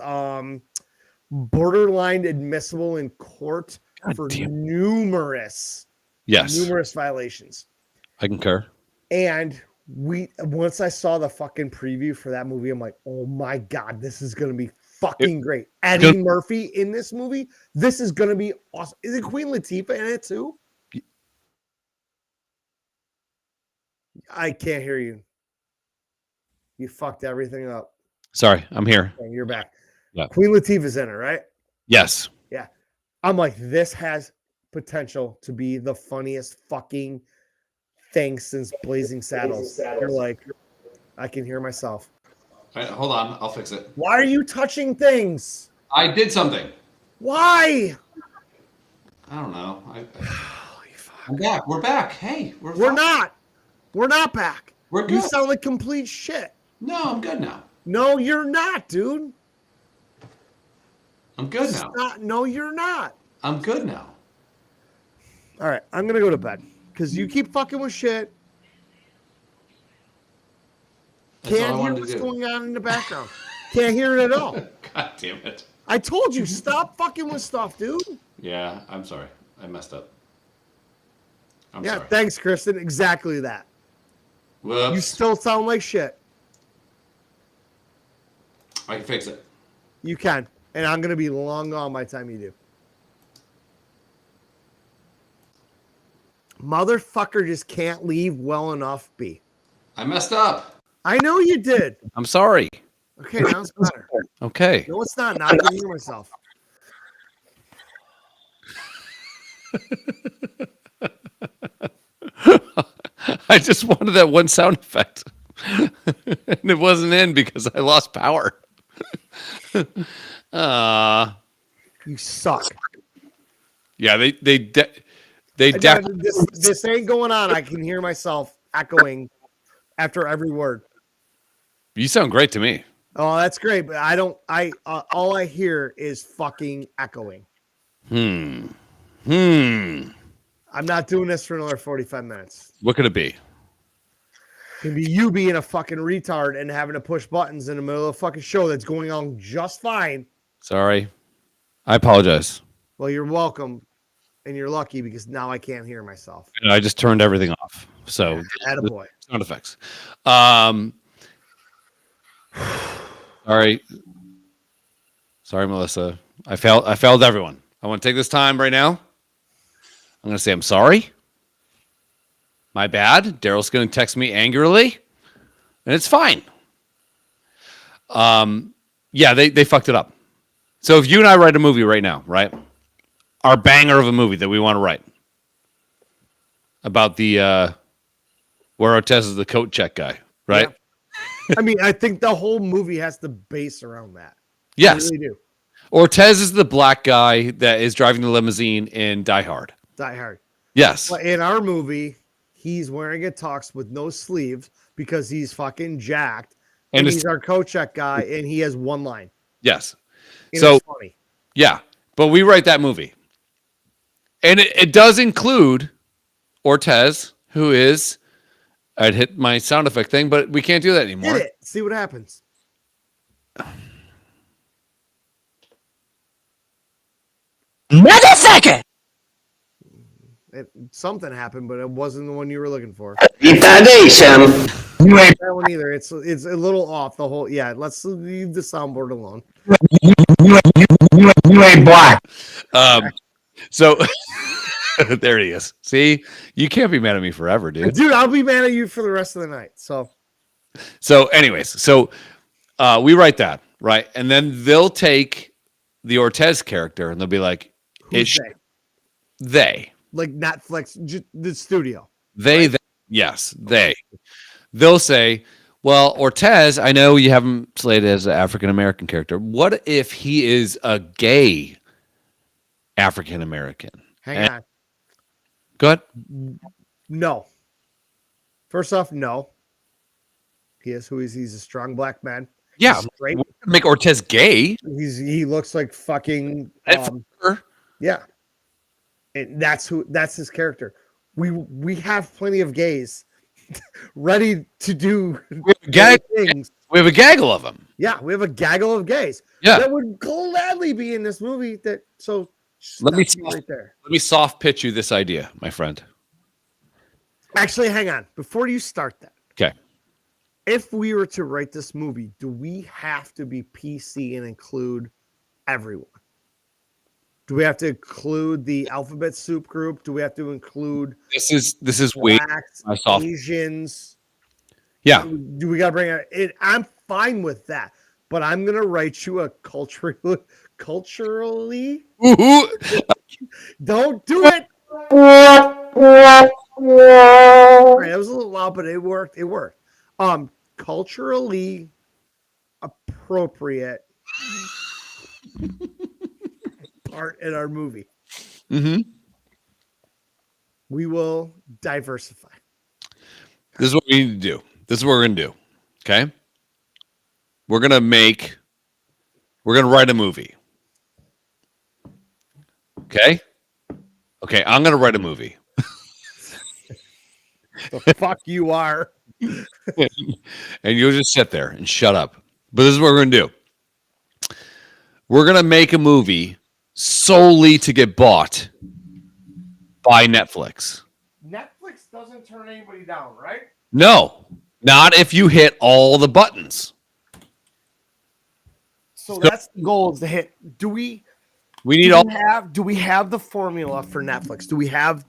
borderline admissible in court for numerous violations. I concur. And once I saw the fucking preview for that movie, I'm like, oh my God, this is gonna be fucking great. Eddie Murphy in this movie, this is gonna be awesome. Is it Queen Latifah in it too? I can't hear you. You fucked everything up. Sorry, I'm here. Okay, you're back. Yeah. Queen Latifah's in it, right? Yes. Yeah. I'm like, this has potential to be the funniest fucking thing since Blazing Saddles. You're like, I can hear myself. All right, hold on, I'll fix it. Why are you touching things? I did something. Why? I don't know. Holy fuck. I'm back. We're back. Hey, We're not. We're not back. We're good. You sound like complete shit. No, I'm good now. No, you're not, dude. I'm good now. No, you're not. I'm good now. All right, I'm gonna go to bed because you keep fucking with shit. That's all I Can't hear wanted to what's do. going on in the background. Can't hear it at all. God damn it. I told you, stop fucking with stuff, dude. Yeah, I'm sorry. I messed up. I'm Yeah, sorry. thanks, Kristen. Exactly that. Whoops. You still sound like shit. I can fix it. You can. And I'm going to be long gone by the time you do. Motherfucker just can't leave well enough be. I messed up. I know you did. I'm sorry. Okay, now it's better. Okay. No, it's not. Now I can hear myself. I just wanted that one sound effect. And it wasn't in because I lost power. You suck. Yeah, they I definitely. this ain't going on. I can hear myself echoing after every word. You sound great to me. Oh, that's great, but I don't. All I hear is fucking echoing. Hmm. I'm not doing this for another 45 minutes. What could it be? It can be you being a fucking retard and having to push buttons in the middle of a fucking show that's going on just fine. Sorry. I apologize. Well, you're welcome, and you're lucky because now I can't hear myself. I just turned everything off. So Attaboy. sound effects. Sorry. Sorry, Melissa. I failed everyone. I want to take this time right now. I'm going to say I'm sorry. My bad. Daryl's going to text me angrily, and it's fine. Yeah, they fucked it up. So if you and I write a movie right now, right? Our banger of a movie that we want to write about the where Ortez is the coat check guy, right? Yeah. I mean, I think the whole movie has to base around that. Yes. I really do. Ortez is the black guy that is driving the limousine in Die Hard. Die Hard. Yes. But in our movie, he's wearing a tux with no sleeves because he's fucking jacked. And And he's our coat check guy, and he has one line. Yes. And So it's funny. yeah, but we write that movie. And it does include Ortez, who is, I'd hit my sound effect thing, but we can't do that anymore. Hit it. See what happens. Motherfucker! Something happened, but it wasn't the one you were looking for. Retardation! You ain't, That one either. It's a little off the whole. Yeah, let's leave the soundboard alone. you ain't black. So there he is. See, you can't be mad at me forever, dude. Dude, I'll be mad at you for the rest of the night. So, Anyways, we write that, right? And then they'll take the Ortez character and they'll be like, who's it's they? they. Like Netflix, the studio. They, yes, they. They'll say, well, Ortez, I know you have him slated as an African American character. What if he is a gay African American? Hang on. Go ahead. No. First off, no. He is who he's a strong black man. Yeah, He's straight. make Ortez gay. He looks like fucking Sure. yeah. And that's his character. We have plenty of gays ready to do Gag- things. We have a gaggle of them. Yeah, we have a gaggle of gays Yeah. that would gladly be in this movie. Let me see right there. Let me soft pitch you this idea, my friend. Actually, hang on. Before you start that, Okay. if we were to write this movie, do we have to be PC and include everyone? Do we have to include the alphabet soup group? Do we have to include This is way blacks, my soft. Asians? Yeah. Do we got to bring it? I'm fine with that, but I'm gonna write you a culturally. Ooh. Don't do it. All right, that was a little loud, but it worked. It worked. Culturally appropriate part in our movie. Mm-hmm. We will diversify. This is what we need to do. This is what we're gonna do. Okay. We're gonna write a movie. Okay. Okay, I'm gonna write a movie. The fuck you are. And you'll just sit there and shut up. But this is what we're gonna do. We're gonna make a movie solely to get bought by Netflix. Netflix doesn't turn anybody down, right? No, not if you hit all the buttons. So that's the goal, is to hit. We need all. Do we have the formula for Netflix? Do we have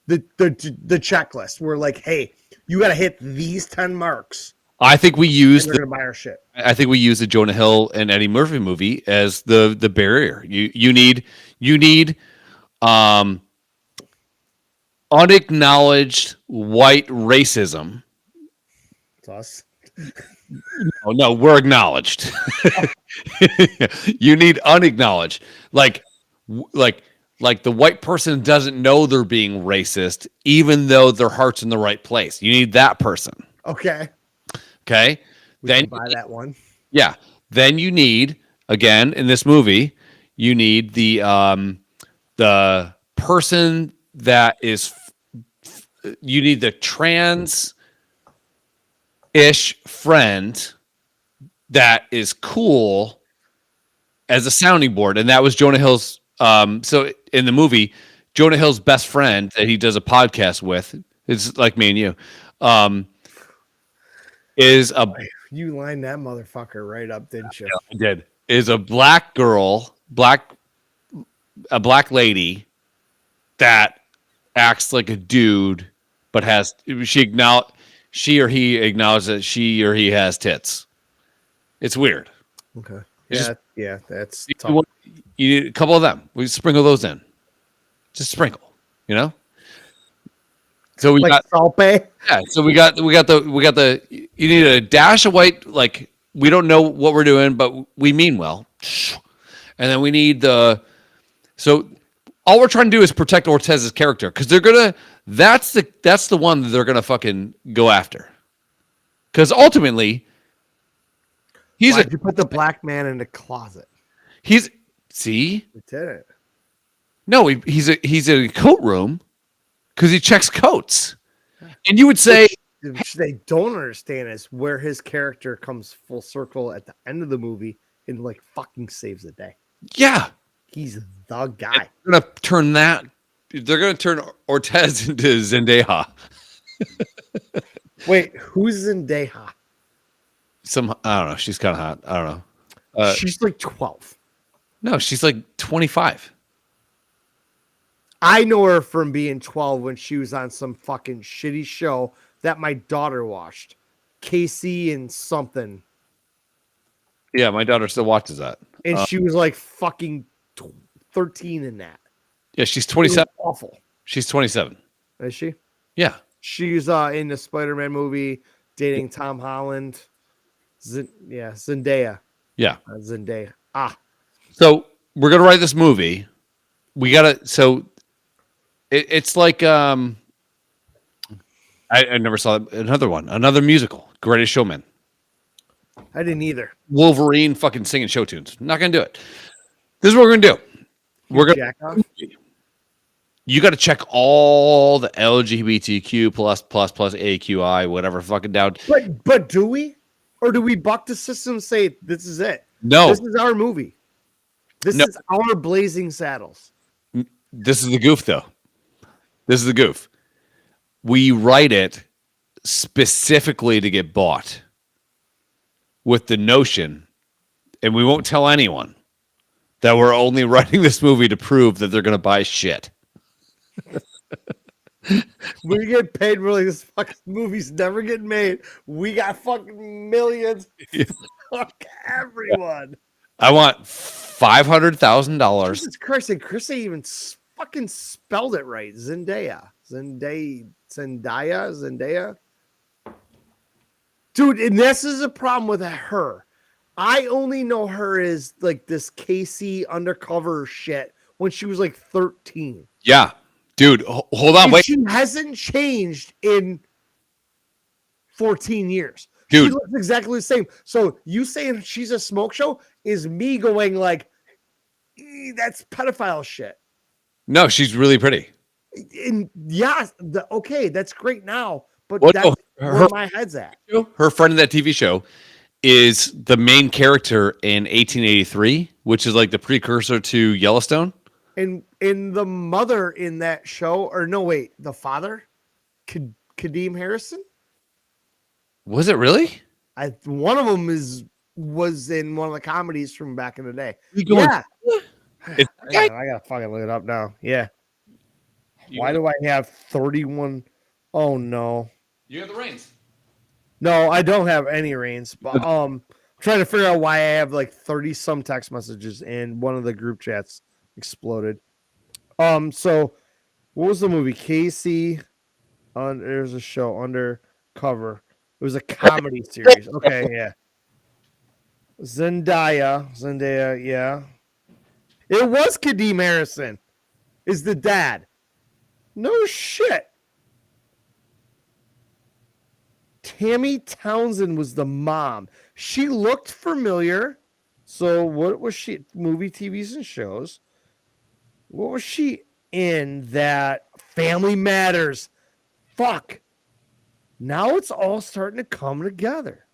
the checklist? We're like, hey, you got to hit these 10 marks. I think we And used. they're gonna buy our shit. I think we use the Jonah Hill and Eddie Murphy movie as the barrier. You need unacknowledged white racism. It's us. Oh no, we're acknowledged. You need unacknowledged, like the white person doesn't know they're being racist, even though their heart's in the right place. You need that person. Okay. Okay, We then can buy that one. yeah, then you need, again in this movie, you need the person that is. You need the trans ish friend that is cool as a sounding board, and that was Jonah Hill's. So in the movie, Jonah Hill's best friend that he does a podcast with, it's like me and you, is You lined that motherfucker right up, didn't you? I did is a black girl, a black lady that acts like a dude, but she or he acknowledges that she or he has tits. It's weird. Okay. It's Yeah, that's You tough. need a couple of them. We sprinkle those in. Just sprinkle, you know? So we Like got Salpe. yeah, so we got the you need a dash of white, like we don't know what we're doing, but we mean well. And then we need so all we're trying to do is protect Ortez's character, because that's the one that they're gonna fucking go after. Because ultimately, Why'd you put the black man in the closet? see? We did it. No, he's in a coat room because he checks coats. And you would say, Which they don't understand is where his character comes full circle at the end of the movie and like fucking saves the day. yeah, He's the guy. they're gonna turn Ortez into Zendaya. Wait, who's Zendaya? I don't know. She's kind of hot. I don't know. She's like 12. No, she's like 25. I know her from being 12 when she was on some fucking shitty show that my daughter watched. Casey and something. Yeah, my daughter still watches that. And she was like fucking 13 in that. Yeah, she's It was 27. awful. She's 27. Is she? Yeah. She's in the Spider-Man movie dating Tom Holland. Zendaya. Yeah. Zendaya. So we're gonna write this movie. We gotta. So it's like I never saw another musical, Greatest Showman. I didn't either. Wolverine fucking singing show tunes. Not gonna do it. This is what we're gonna do. We're gonna. Jack off. You got to check all the LGBTQ plus AQI whatever fucking down. But do we? Or do we buck the system and say this is it? No, This is our movie. This No. is our Blazing Saddles. this is the goof though. This is the goof. We write it specifically to get bought with the notion, and we won't tell anyone that we're only writing this movie to prove that they're going to buy shit. We get paid. We're like, this fucking movie's never getting made. We got fucking millions. Fuck everyone. I want $500,000. Jesus Christ. And Chris ain't even fucking spelled it right. Zendaya. Dude, and this is a problem with her. I only know her as like this Casey undercover shit when she was like 13. Yeah. Dude, hold on. And Wait. she hasn't changed in 14 years. Dude. She looks exactly the same. So you saying she's a smoke show is me going like, that's pedophile shit. No, she's really pretty. And yeah, okay, that's great now, but Well, that's no, where my head's at. her friend in that TV show is the main character in 1883, which is like the precursor to Yellowstone. And in the mother in that show, or no, wait, the father, Kadeem Harrison. Was it really? One of them was in one of the comedies from back in the day. going- Yeah, It's I gotta fucking look it up now. Yeah. Why do I have 31? Oh no. You have the reins. No, I don't have any reins. But I'm trying to figure out why I have like 30 some text messages and one of the group chats exploded. So what was the movie? Casey there's a show Undercover. It was a comedy series. Okay, yeah. Zendaya, yeah. It was Kadeem Harrison. Is the dad. No shit. Tammy Townsend was the mom. She looked familiar. So what was she? Movie, TVs, and shows. What was she in that Family Matters? Fuck. Now it's all starting to come together.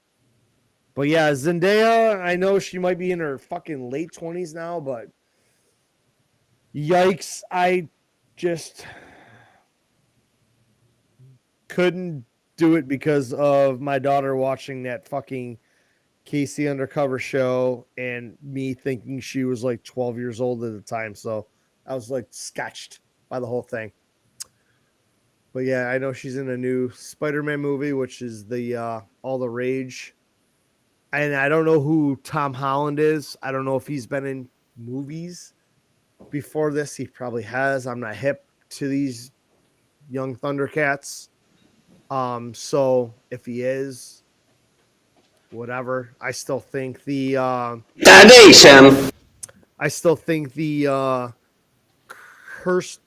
But yeah, Zendaya, I know she might be in her fucking late 20s now, but yikes, I just couldn't do it because of my daughter watching that fucking Casey Undercover show and me thinking she was like 12 years old at the time. So I was like sketched by the whole thing. But yeah, I know she's in a new Spider-Man movie, which is the all the rage. And I don't know who Tom Holland is. I don't know if he's been in movies before this. He probably has. I'm not hip to these young Thundercats. So if he is, whatever. I still think the Foundation.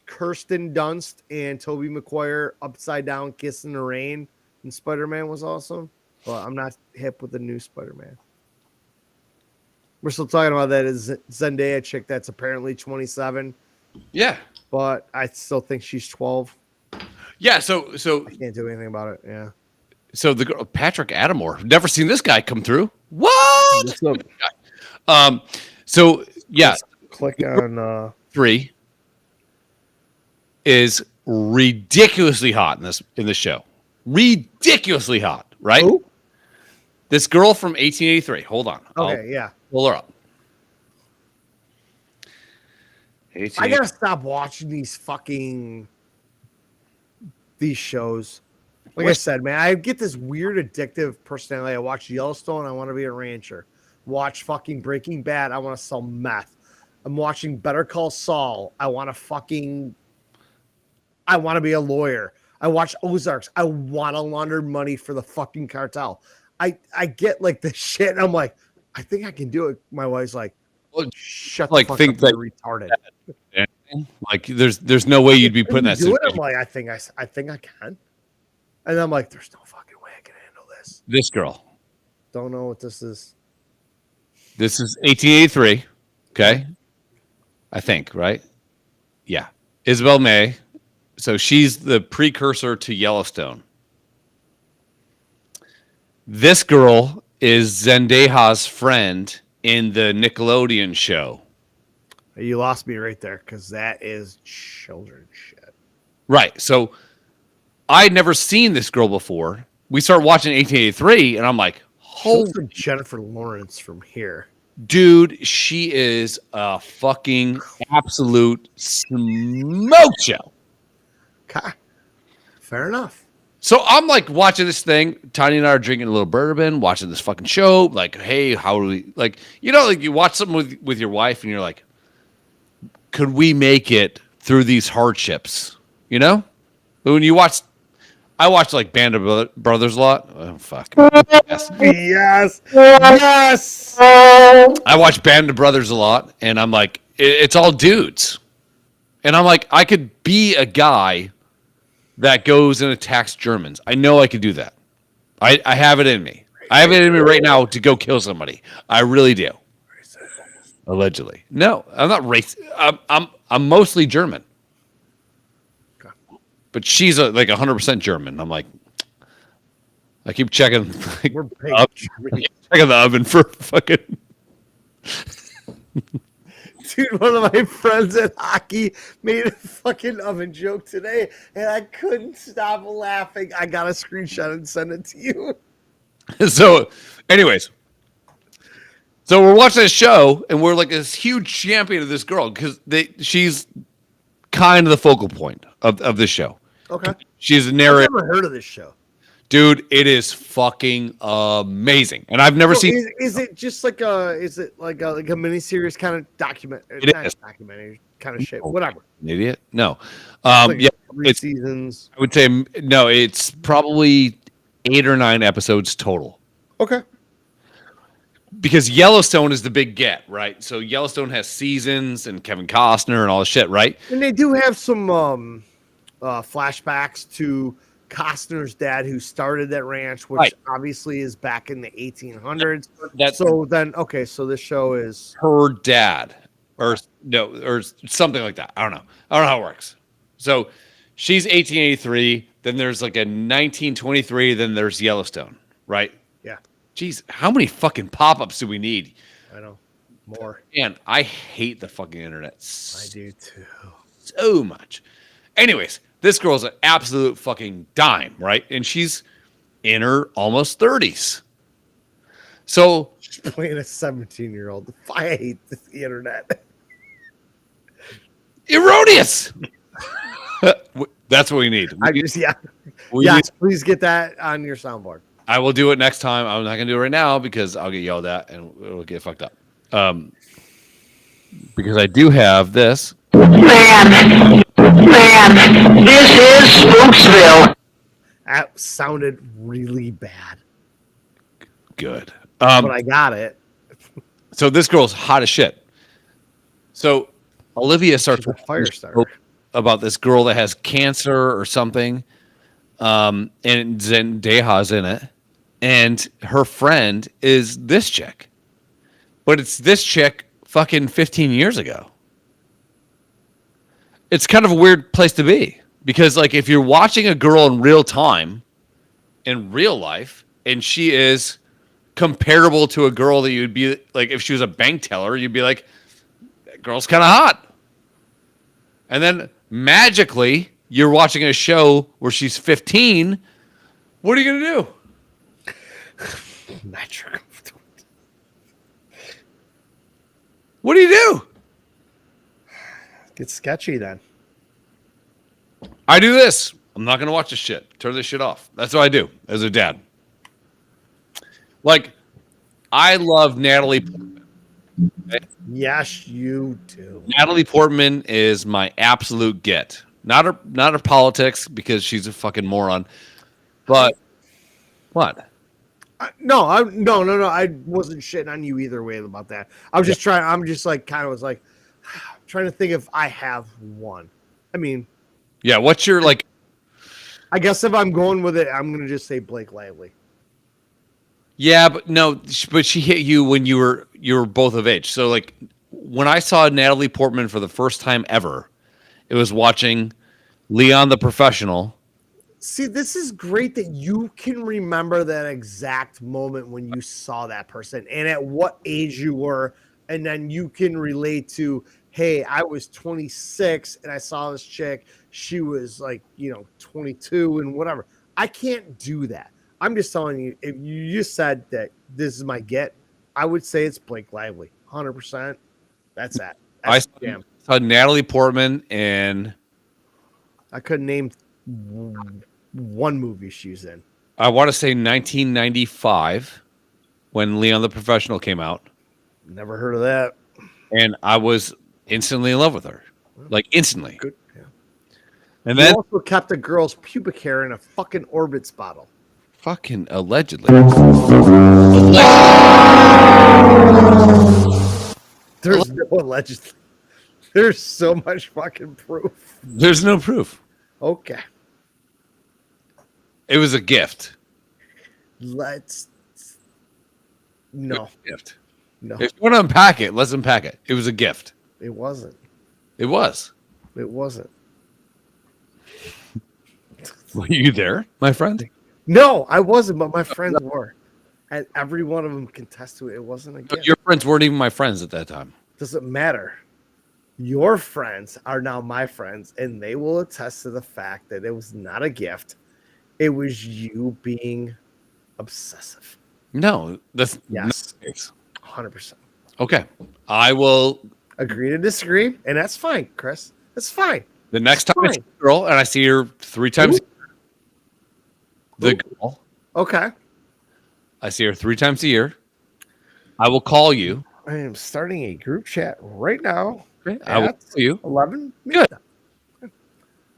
Kirsten Dunst and Tobey Maguire upside down kiss in the rain in Spider-Man was awesome. But I'm not hip with the new Spider-Man. We're still talking about that Zendaya chick that's apparently 27, Yeah. but I still think she's 12. Yeah. So I can't do anything about it. Yeah. So the girl, Patrick Adamore, never seen this guy come through. What? So yeah, Click on 3 is ridiculously hot in this show. Ridiculously hot, right? Who? This girl from 1883. Hold on. Okay, yeah. Pull her up. I gotta stop watching these shows. Like I said, man, I get this weird addictive personality. I watch Yellowstone, I want to be a rancher. Watch fucking Breaking Bad, I want to sell meth. I'm watching Better Call Saul. I want to be a lawyer. I watch Ozarks. I want to launder money for the fucking cartel. I get like this shit, and I'm like, I think I can do it. My wife's like, Well, shut like, the fuck think up, that- you're retarded. Like there's no way you'd be putting that. do it. I'm like, I think I can. And I'm like, there's no fucking way I can handle this. This girl. Don't know what this is. This is 1883. Okay. I think, right? Yeah. Isabel May. So she's the precursor to Yellowstone. This girl is Zendaya's friend in the Nickelodeon show. You lost me right there because that is children shit. Right. So I'd never seen this girl before. We start watching 1883, and I'm like, She looks holy like Jennifer Lawrence from here. dude, she is a fucking absolute smoke show. Okay. Fair enough. So I'm like watching this thing. Tiny and I are drinking a little bourbon, watching this fucking show. Like, hey, how do we like? You know, like you watch something with your wife, and you're like, could we make it through these hardships? You know, but when you watch, I watch like Band of Brothers a lot. Oh fuck. Yes. Yes. Yes. I watch Band of Brothers a lot, and I'm like, it's all dudes, and I'm like, I could be a guy that goes and attacks Germans. I know I could do that. I have it in me. I have it in me right now to go kill somebody. I really do. Allegedly, no, I'm not racist. I'm mostly German. but she's like 100% German. I'm like, I keep checking, like, We're big. checking the oven for fucking. Dude, one of my friends at hockey made a fucking oven joke today, and I couldn't stop laughing. I got a screenshot and sent it to you. So, anyways, so we're watching this show, and we're like this huge champion of this girl because she's kind of the focal point of this show. Okay. She's a I've narrator. never heard of this show. Dude, it is fucking amazing, and I've never So seen. is it just like a miniseries kind of document? It Not is. documentary kind of shit. Whatever. An idiot? No. Like Yeah, 3 it's. seasons. I would say no. It's probably 8 or 9 episodes total. Okay. Because Yellowstone is the big get, right? So Yellowstone has seasons and Kevin Costner and all the shit, right? And they do have some flashbacks to Costner's dad, who started that ranch, which Right. obviously is back in the 1800s. That's So then, okay, so this show is her dad, or no, or something like that. I don't know how it works. So she's 1883. Then there's like a 1923. Then there's Yellowstone, right? yeah, Jeez, how many fucking pop-ups do we need? I know more. Man, I hate the fucking internet I do too. so much. Anyways, this girl's an absolute fucking dime, right? And she's in her almost 30s. So She's playing a 17-year-old. I hate the internet. erroneous. That's what we need. I just We yes, need- please get that on your soundboard. I will do it next time. I'm not gonna do it right now because I'll get yelled at and it'll get fucked up. Because I do have this. Man, this is Spooksville. That sounded really bad, Good. but I got it. So this girl's hot as shit. So Olivia starts She's a fire starter. about this girl that has cancer or something. And Zendaya's in it. And her friend is this chick. But it's this chick fucking 15 years ago. It's kind of a weird place to be. Because like if you're watching a girl in real time, in real life, and she is comparable to a girl that you'd be like, if she was a bank teller, you'd be like, that girl's kind of hot. And then magically, you're watching a show where she's 15. What are you going to do? Metric. What do you do? Get sketchy then. I do this. I'm not going to watch this shit. Turn this shit off. That's what I do as a dad. Like, I love Natalie Portman. Yes, you do. Natalie Portman is my absolute get. Not her politics because she's a fucking moron. But what? No. I wasn't shitting on you either way about that. I was just trying. I'm just like kind of was like trying to think if I have one. I mean, Yeah, what's your like? I guess if I'm going with it, I'm gonna just say Blake Lively. Yeah, but no, but she hit you when you were both of age. So like when I saw Natalie Portman for the first time ever, it was watching Leon the Professional. See, this is great that you can remember that exact moment when you saw that person and at what age you were, and then you can relate to, hey, I was 26 and I saw this chick. She was like, 22 and whatever. I can't do that. I'm just telling you, if you just said that this is my get, I would say it's Blake Lively. 100%. That's that. I Damn. saw Natalie Portman and I couldn't name one movie she's in. I want to say 1995 when Leon the Professional came out. Never heard of that. And I was instantly in love with her. Like instantly. Good. Yeah. And You then also kept a girl's pubic hair in a fucking Orbitz bottle. fucking allegedly. There's no allegedly. There's so much fucking proof. There's no proof. Okay. It was a gift. Let's. No. Gift. No. If you want to unpack it, let's unpack it. It was a gift. It wasn't. It was. It wasn't. Were you there, my friend? No, I wasn't, but my friends were. And every one of them can attest to it. It wasn't a gift. Your friends weren't even my friends at that time. Doesn't matter. Your friends are now my friends, and they will attest to the fact that it was not a gift. It was you being obsessive. No, that's Yes. not the case. 100%. Okay, I will. Agree to disagree, and that's fine, Chris. That's fine. The next time I see Fine. a girl and I see her 3 times, the girl, Okay. I see her 3 times a year. I will call you. I am starting a group chat right now. Okay, I will At call you. 11. Good.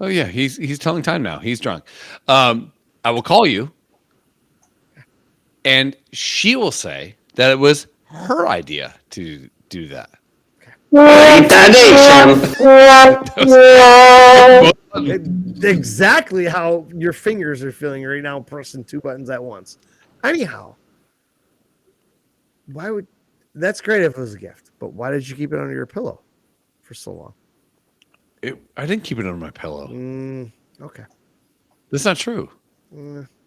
Oh yeah, he's telling time now. He's drunk. I will call you, and she will say that it was her idea to do that. Exactly how your fingers are feeling right now, pressing 2 buttons at once. Anyhow, why would that's great if it was a gift, but why did you keep it under your pillow for so long? I didn't keep it under my pillow. Okay. That's not true.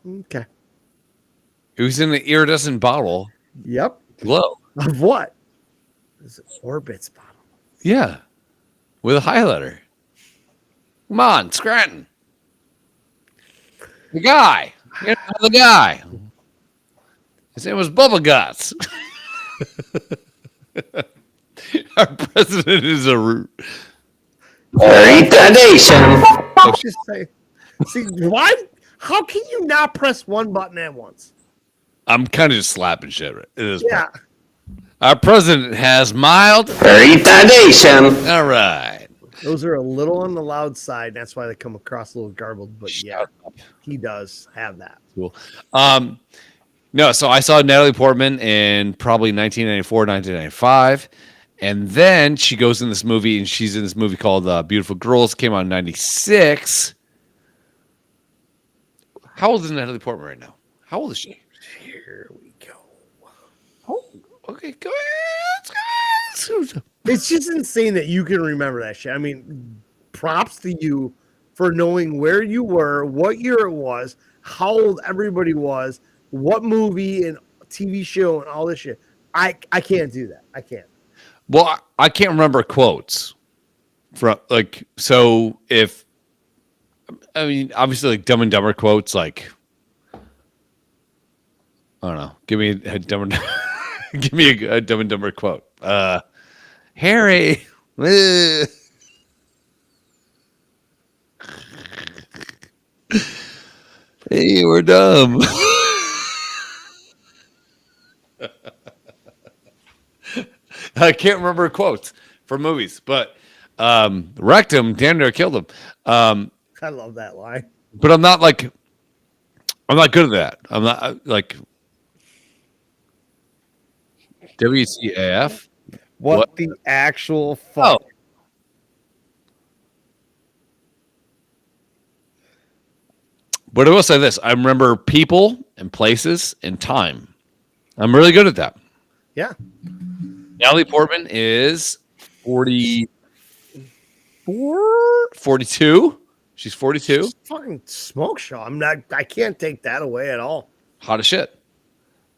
Okay. It was in an iridescent bottle. Yep. Glow. Of what? It's an Orbitz bottle. Yeah, with a highlighter. Come on, Scranton. The guy. You know, the guy. His name was Bubba Guts. Our president is a Let's just say, see, why? How can you not press one button at once? I'm kind of just slapping shit. It is. Yeah. Our president has mild retardation. All right. Those are a little on the loud side. That's why they come across a little garbled. But yeah, he does have that. Cool. No, so I saw Natalie Portman in probably 1994, 1995. And then she goes in this movie, and she's in this movie called Beautiful Girls. Came out in 96. How old is Natalie Portman right now? How old is she? Here we go. Oh, okay, go ahead. It's just insane that you can remember that shit. I mean, props to you for knowing where you were, what year it was, how old everybody was, what movie and TV show and all this shit. I can't do that. I can't. Well, I can't remember quotes from so if I mean obviously like Dumb and Dumber quotes like I don't know. Give me a Dumb and give me a Dumb and Dumber quote. Harry. Hey, we're dumb. I can't remember quotes from movies, but wrecked him, damn near killed him. I love that line. But I'm not good at that. I'm not like WCAF. What the actual fuck? Oh. But I will say this: I remember people and places and time. I'm really good at that. Yeah. Natalie Portman is 44, 42. She's 42. Fucking smoke show. I can't take that away at all. Hot as shit.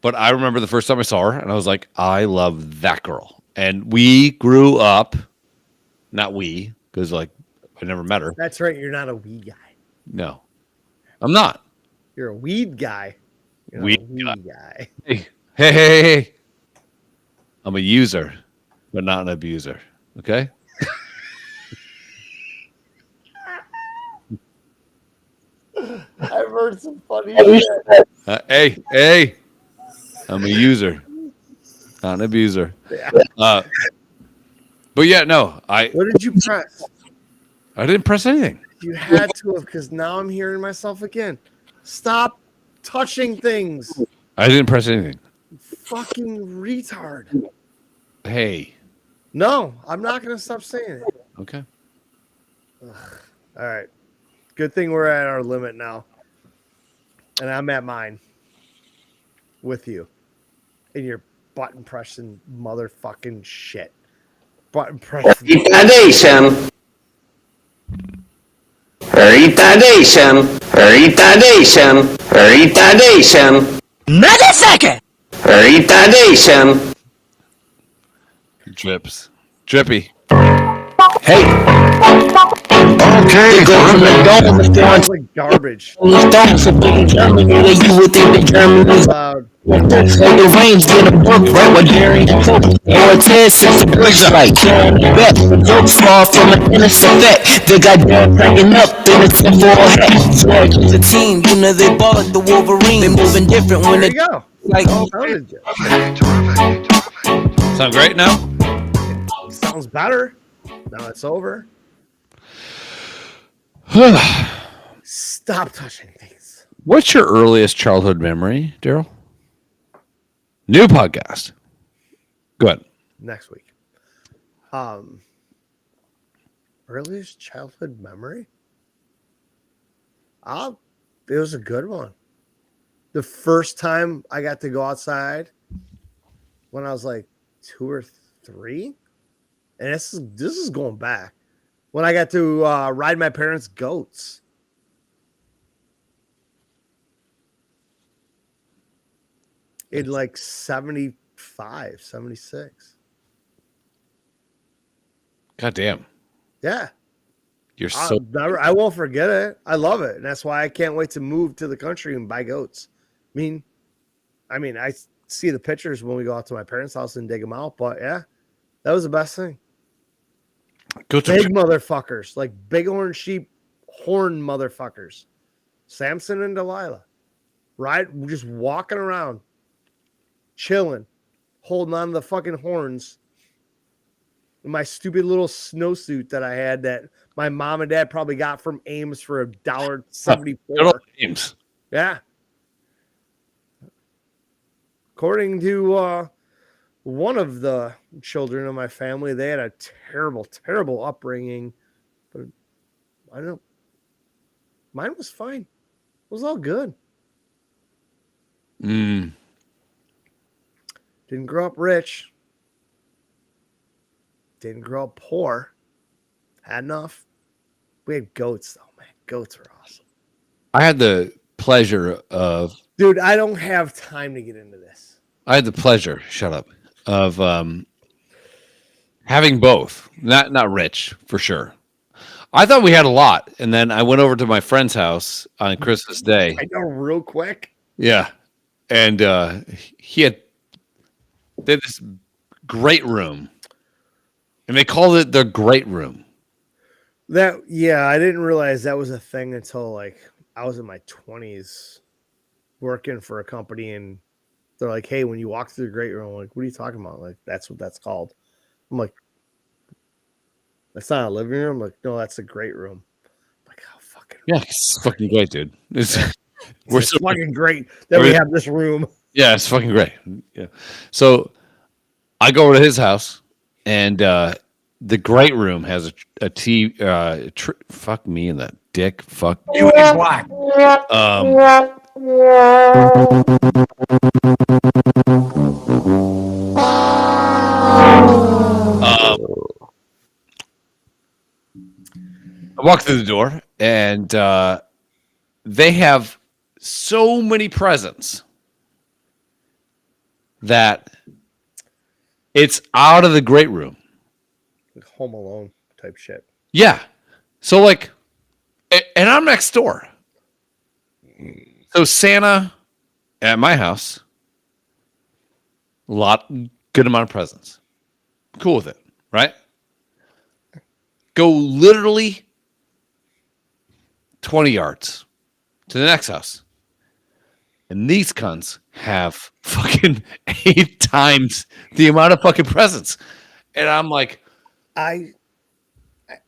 But I remember the first time I saw her, and I was like, I love that girl. And we grew up, not we, because like I never met her. That's right. You're not a weed guy. No, I'm not. You're a weed guy. You're not Weed a weed guy. Hey. I'm a user, but not an abuser. Okay? I've heard some funny shit. Hey. I'm a user, not an abuser. Yeah. But yeah, no. What did you press? I didn't press anything. You had to have, because now I'm hearing myself again. Stop touching things. I didn't press anything. Fucking retard. Hey. No, I'm not going to stop saying it. Okay. All right. Good thing we're at our limit now. And I'm at mine. With you. And your button pressing motherfucking shit. Button pressing. Retardation. Retardation. Retardation. Motherfucker. Retardation. Drips. Drippy. Hey. Okay. Go from the dome if they want Sounds like garbage. to stone for big Germany. You would think that Germany's Loud. like the range get a book right with Gary or Tess if the bridge like bet the jokes fall from an innocent effect. They got done packing up in a tinfoil hat. Swag to the team, you know they ball like the Wolverine. They moving different when There they you go. like Sounded good. Sound great now? Sounds better. Now it's over. Stop touching things. What's your earliest childhood memory, Daryl? New podcast. Go ahead. Next week. Earliest childhood memory? It was a good one. The first time I got to go outside when I was like 2 or 3, and this is going back when I got to ride my parents' goats. In like 75, 76. God damn. Yeah. You're so I won't forget it. I love it. And that's why I can't wait to move to the country and buy goats. I mean, I see the pictures when we go out to my parents' house and dig them out, but yeah, that was the best thing. go to Big motherfuckers, like big orange sheep, horn motherfuckers. Samson and Delilah, right? Just walking around, chilling, holding on to the fucking horns. In my stupid little snowsuit that I had that my mom and dad probably got from Ames for $1.74. good old games. Yeah. According to one of the children of my family, they had a terrible, terrible upbringing. But I don't know. Mine was fine. It was all good. Mm. Didn't grow up rich. Didn't grow up poor. Had enough. We had goats, though, man. Goats are awesome. I had the pleasure of Dude, I don't have time to get into this. shut up, of having both. Not rich, for sure. I thought we had a lot, and then I went over to my friend's house on Christmas Day. I know real quick. Yeah. And they had this great room. And they called it the great room. I didn't realize that was a thing until like I was in my 20s working for a company, and they're like, hey, when you walk through the great room, I'm like, what are you talking about? Like, that's what that's called. I'm like, that's not a living room. I'm like, no, that's a great room. I'm like, oh, fucking Yeah, it's fucking great, dude. We're it's so fucking great that we have this room. yeah, it's fucking great. Yeah. So I go over to his house, and the great room has a TV. Fuck me in the dick. Fuck you. black. I walk through the door, and they have so many presents that it's out of the great room. Like Home Alone type shit. Yeah. So like, and I'm next door. So Santa at my house, good amount of presents. Cool with it, right? Go literally 20 yards to the next house. And these cunts have fucking 8 times the amount of fucking presents. And I'm like,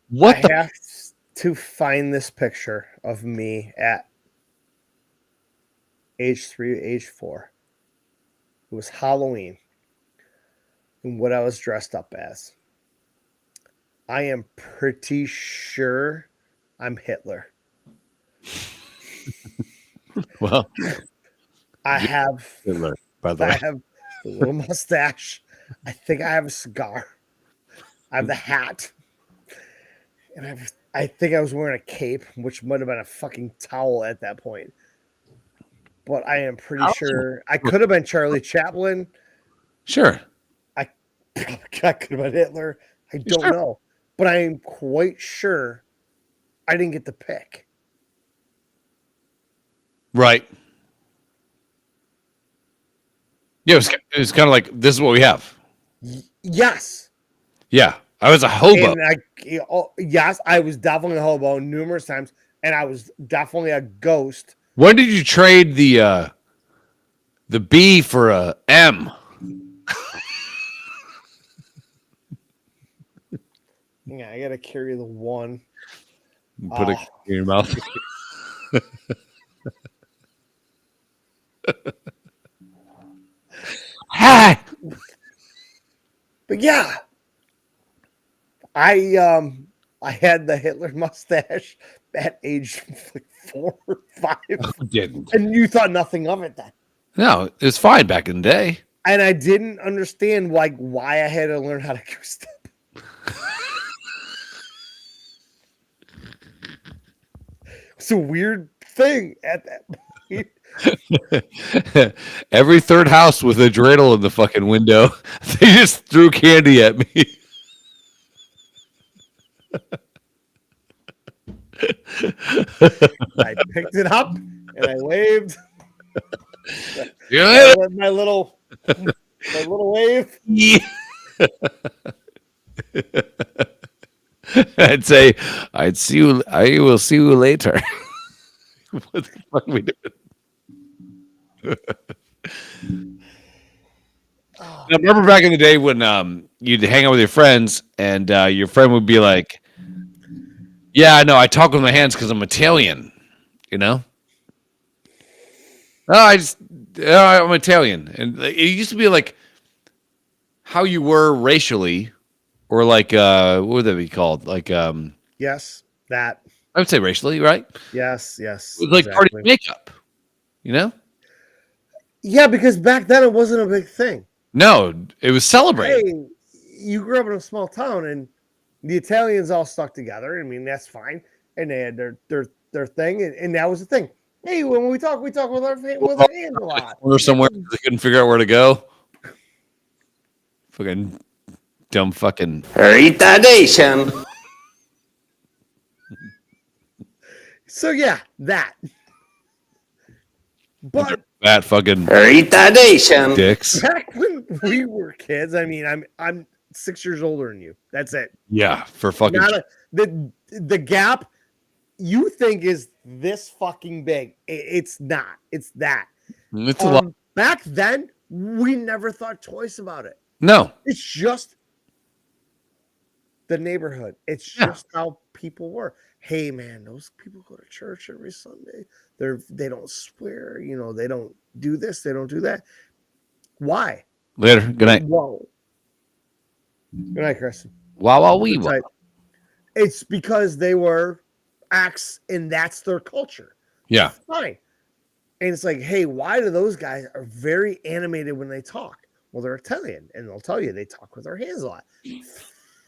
what I the have to find this picture of me at age 3, age 4. It was Halloween and what I was dressed up as. I am pretty sure I'm Hitler. Well, I have Hitler, by the I way. have a little mustache. I think I have a cigar. I have the hat. And I think I was wearing a cape, which might have been a fucking towel at that point. But I am pretty sure I could have been Charlie Chaplin. Sure. I could have been Hitler. I don't Sure. know. But I am quite sure I didn't get the pick. Right. Yeah, it was kind of like, this is what we have. Yes. Yeah. I was a hobo. And yes, I was definitely a hobo numerous times. And I was definitely a ghost. When did you trade the B for a M? Yeah, I gotta carry the one. Put it in your mouth. Hi. But yeah, I had the Hitler mustache at age like 4 or 5, Who didn't? and you thought nothing of it then. No, it was fine back in the day. And I didn't understand why I had to learn how to go step. It's a weird thing at that point. Every third house with a dreidel in the fucking window, they just threw candy at me. I picked it up and I waved. Yeah. My little wave. I'd say, I will see you later. What the fuck are we doing? Now, remember back in the day when you'd hang out with your friends and your friend would be like, yeah, no, I talk with my hands because I'm Italian, you know? Oh, I'm Italian. And it used to be like how you were racially, or like, what would that be called? Like, Yes, that. I would say racially, right? Yes. It was like party makeup, you know? Yeah, because back then it wasn't a big thing. No, it was celebrated. Hey, you grew up in a small town and the Italians all stuck together. I mean, that's fine. And they had their thing, and that was the thing. Hey, when we talk with our hands a lot. Or somewhere they couldn't figure out where to go. Fucking dumb fucking Retardation. So yeah, that. But that fucking Retardation. dicks. back when we were kids, I mean, I'm 6 years older than you. That's it. Yeah, for fucking The gap you think is this fucking big. It's not. It's that. it's a lot. Back then, we never thought twice about it. No. It's just the neighborhood. It's just how people were. Hey man, those people go to church every Sunday. They don't swear, they don't do this, they don't do that. Why? Later. Good night. Whoa. Good night, Kristen. Wow, wee. Right. It's because they were acts and that's their culture. Yeah. Fine. And it's like, hey, why do those guys are very animated when they talk? Well, they're Italian, and they'll tell you they talk with their hands a lot.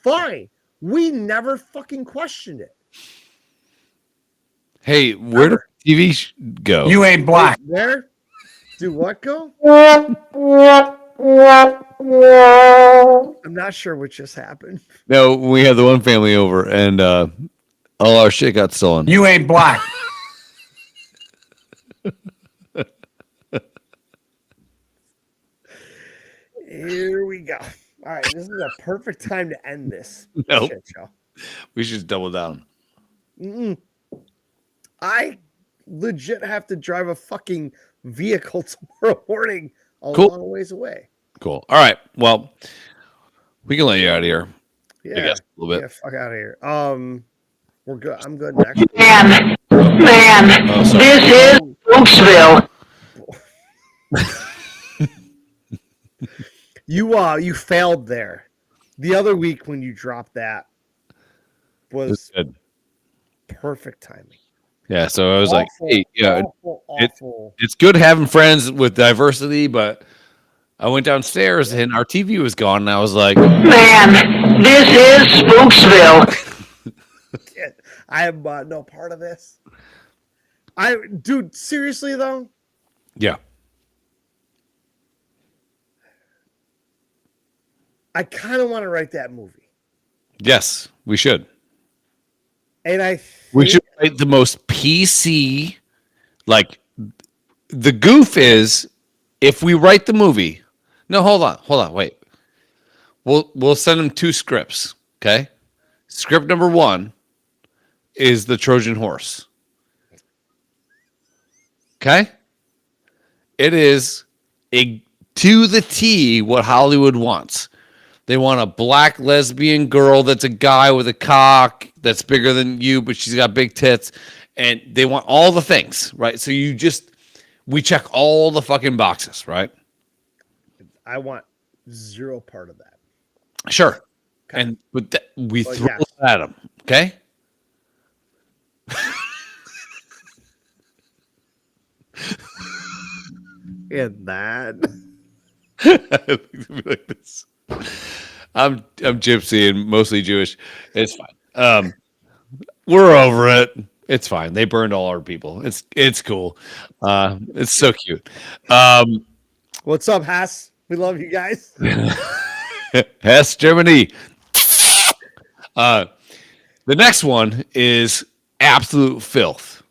Fine. We never fucking questioned it. Hey, where did TV go? You ain't black. Where? Do what go? I'm not sure what just happened. No, we had the one family over, and all our shit got stolen. You ain't black. Here we go. All right, this is a perfect time to end this Nope. shit show. We should double down. I legit have to drive a fucking vehicle tomorrow morning a Cool. long ways away. Cool. All right. Well, we can let you out of here. I Yeah, guess a little bit. yeah, fuck out of here. We're good. I'm good next. Man, Oh, sorry. this is Oaksville. You failed there. The other week when you dropped that was Good. perfect timing. Yeah. So I was like, hey, yeah, Awful. it's good having friends with diversity, but I went downstairs and our TV was gone, and I was like, Man, this is Spooksville. I am no part of this. Dude, seriously though, Yeah. I kind of want to write that movie, Yes, we should. and We should write the most PC. Like the goof is if we write the movie. No, hold on, wait. We'll send them 2 scripts. Okay. Script number 1 is the Trojan horse. Okay. It is to the T what Hollywood wants. They want a black lesbian girl that's a guy with a cock that's bigger than you, but she's got big tits. And they want all the things, right? So we check all the fucking boxes, right? I want zero part of that. Sure. Okay. But we Well, throw yes. it at them, okay? And that. Like this. I'm gypsy and mostly Jewish. It's fine. We're over it. It's fine. They burned all our people. It's cool. It's so cute. What's up, Haas? We love you guys. Hess, Germany. The next one is absolute filth.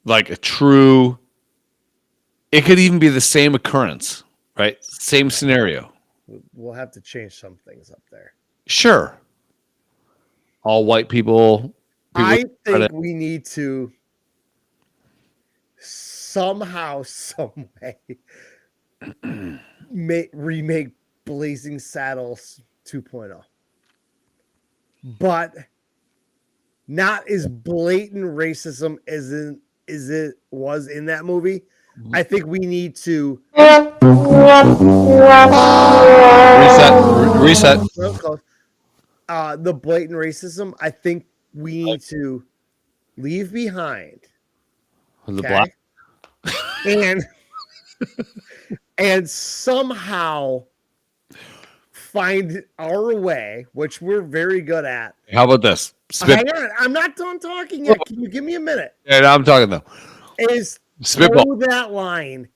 Like a true. It could even be the same occurrence, right? Same scenario. We'll have to change some things up there. Sure. All white people. I think we need to somehow, some way, remake Blazing Saddles 2.0, but not as blatant racism as it was in that movie. I think we need to reset. real close. The blatant racism. I think we need to leave behind The black. and somehow find our way, which we're very good at. How about this? Hang on, I'm not done talking yet. Can you give me a minute? Yeah, I'm talking though. Is Spitball. throw that line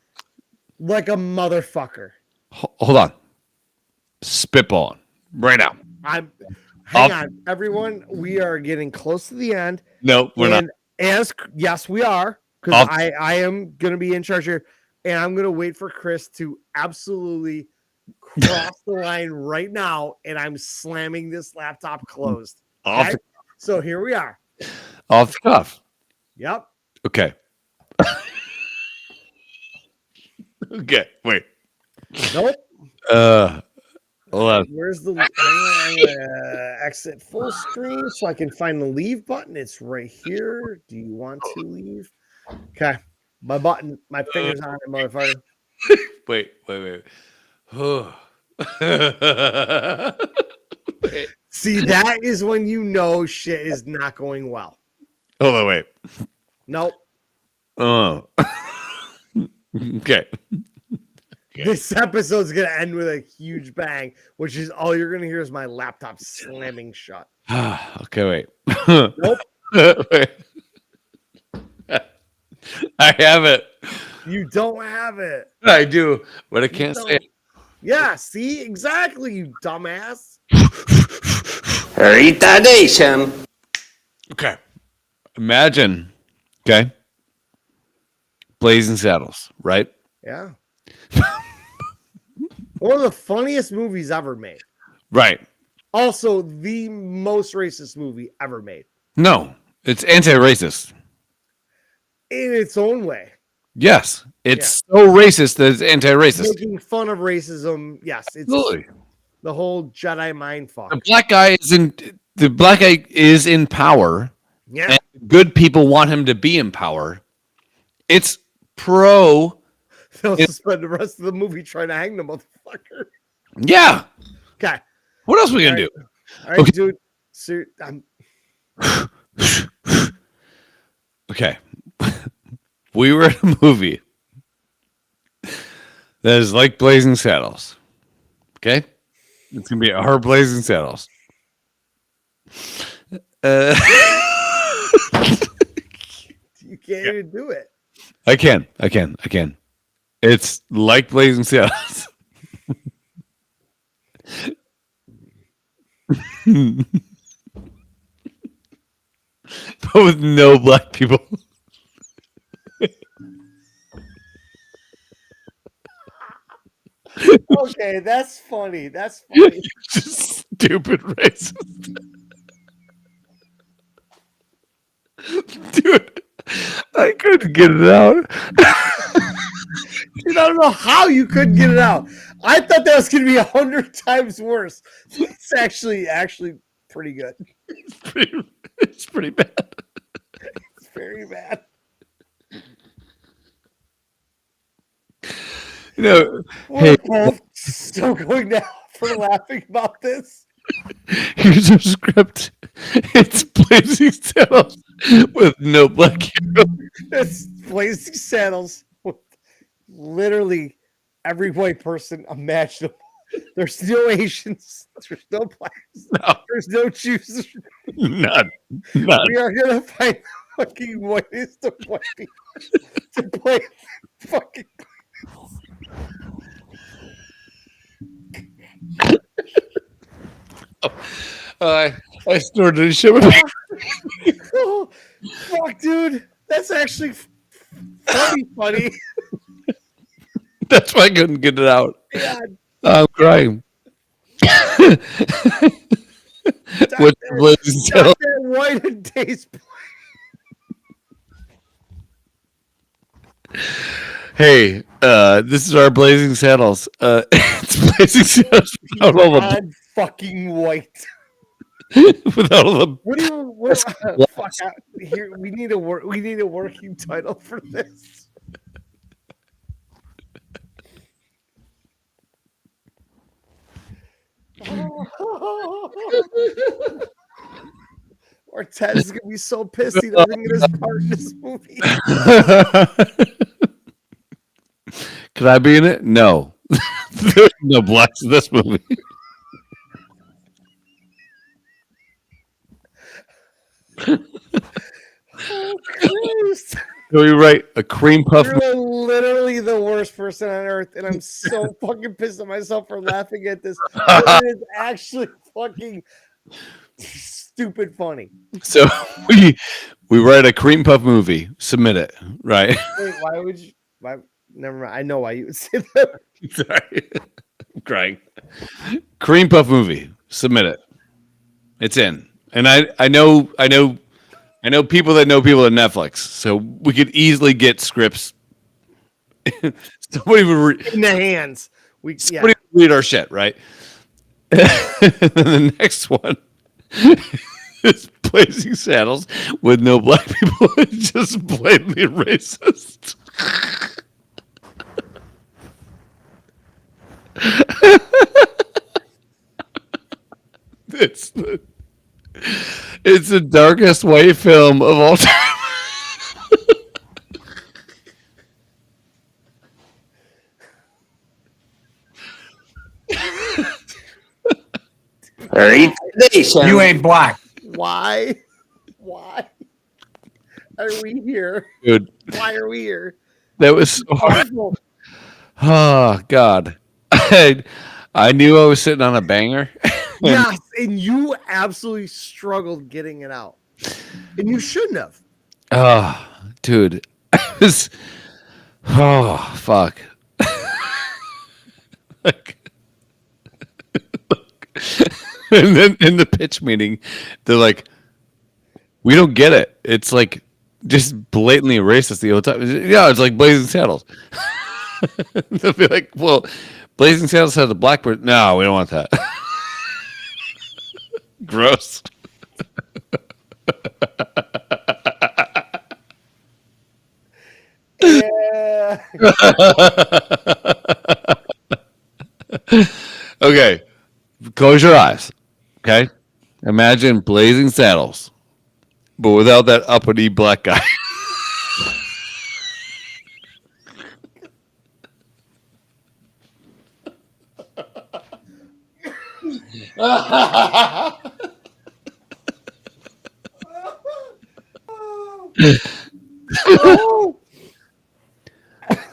like a motherfucker. Hold on. Spitballing right now. Hang on, everyone. We are getting close to the end. No, we're not. Yes, we are, because I am going to be in charge here, and I'm going to wait for Chris to absolutely cross the line right now, and I'm slamming this laptop closed. Off, Okay? So here we are. off the cuff. Yep. Okay. Okay. Wait. Nope. Hold on. Where's the? I'm gonna exit full screen so I can find the leave button. It's right here. Do you want to leave? Okay. My finger's on it, motherfucker. Wait. See, that is when you know shit is not going well. Hold on. Wait. Nope. Oh. Okay. This episode's gonna end with a huge bang, which is all you're gonna hear is my laptop slamming shut. Okay. Wait. Nope. Wait. I have it. You don't have it. I do, but I can't say it. Yeah, see, exactly, you dumbass. Retardation. Okay. Imagine. Okay. Blazing Saddles, right? Yeah. One of the funniest movies ever made. Right. Also, the most racist movie ever made. No, it's anti-racist. In its own way. Yes, it's so racist that it's anti-racist. Making fun of racism. Yes, it's Absolutely. the whole Jedi mind fuck. The black guy is in power, Yeah. and good people want him to be in power. It's pro. They'll spend the rest of the movie trying to hang the motherfucker. Yeah. Okay. What else are we gonna do? All right, Okay. dude. So, I'm Okay. We were in a movie that is like Blazing Saddles. Okay? It's going to be our Blazing Saddles. Uh, You can't even do it. I can. It's like Blazing Saddles. But with no black people. Okay, that's funny. That's funny. Just stupid racist. Dude, I couldn't get it out. Dude, I don't know how you couldn't get it out. I thought that was going to be 100 times worse. It's actually pretty good. It's pretty bad. It's very bad. You know, We're both still going down for laughing about this. here's our script. It's Blazing Saddles with no black hero. It's Blazing Saddles with literally every white person imaginable. There's no Asians. There's no blacks. No. There's no Jews. None. We are gonna find the fucking whitest of white people to play fucking. I snorted a shit. Oh, fuck, dude. That's actually funny. That's why I couldn't get it out. God, I'm crying. With the Blazing Saddles. that white and taste. Hey, this is our Blazing Saddles. It's Blazing Saddles without all the God fucking white. without all the. What do you? What, fuck out here. We need a working title for this. Or Ted's gonna be so pissed he doesn't get his part in this movie. Could I be in it? No. There's no blacks in this movie. Oh, Christ. Can we write a cream puff? You're literally the worst person on earth, and I'm so fucking pissed at myself for laughing at this. But it is actually fucking stupid funny. So we write a cream puff movie. Submit it. Right. Wait, why would you? Why? Never mind. I know why you would say that. Sorry. I'm crying. Cream puff movie. Submit it. It's in. And I know people that know people at Netflix, so we could easily get scripts. Somebody would In the hands. somebody would read our shit, right? And then the next one is Blazing Saddles with no black people. It's just blatantly racist. It's the darkest white film of all time. You ain't black. Why? Why are we here? Dude, Why are we here? that was so hard. Horrible. Oh God. I knew I was sitting on a banger. Yes, and you absolutely struggled getting it out, and you shouldn't have. Oh, dude. I was fuck. Like, and then in the pitch meeting, they're like, we don't get it. It's like just blatantly racist the whole time. Yeah, it's like Blazing Saddles. They'll be like, well, Blazing Saddles has a blackbird. No, we don't want that. Gross. Yeah. Okay, close your eyes. Okay, imagine Blazing Saddles, but without that uppity black guy. Oh!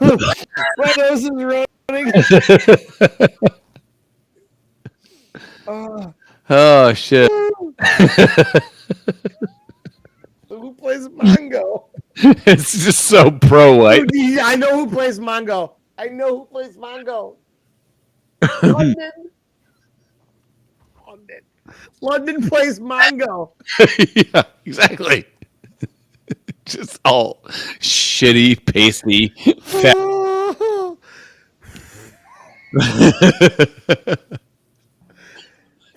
My nose is running. Oh shit! Who plays Mongo? It's just so pro white. Dude, I know who plays Mongo. London. London plays Mongo. Yeah, exactly. Just all shitty, pasty, fat.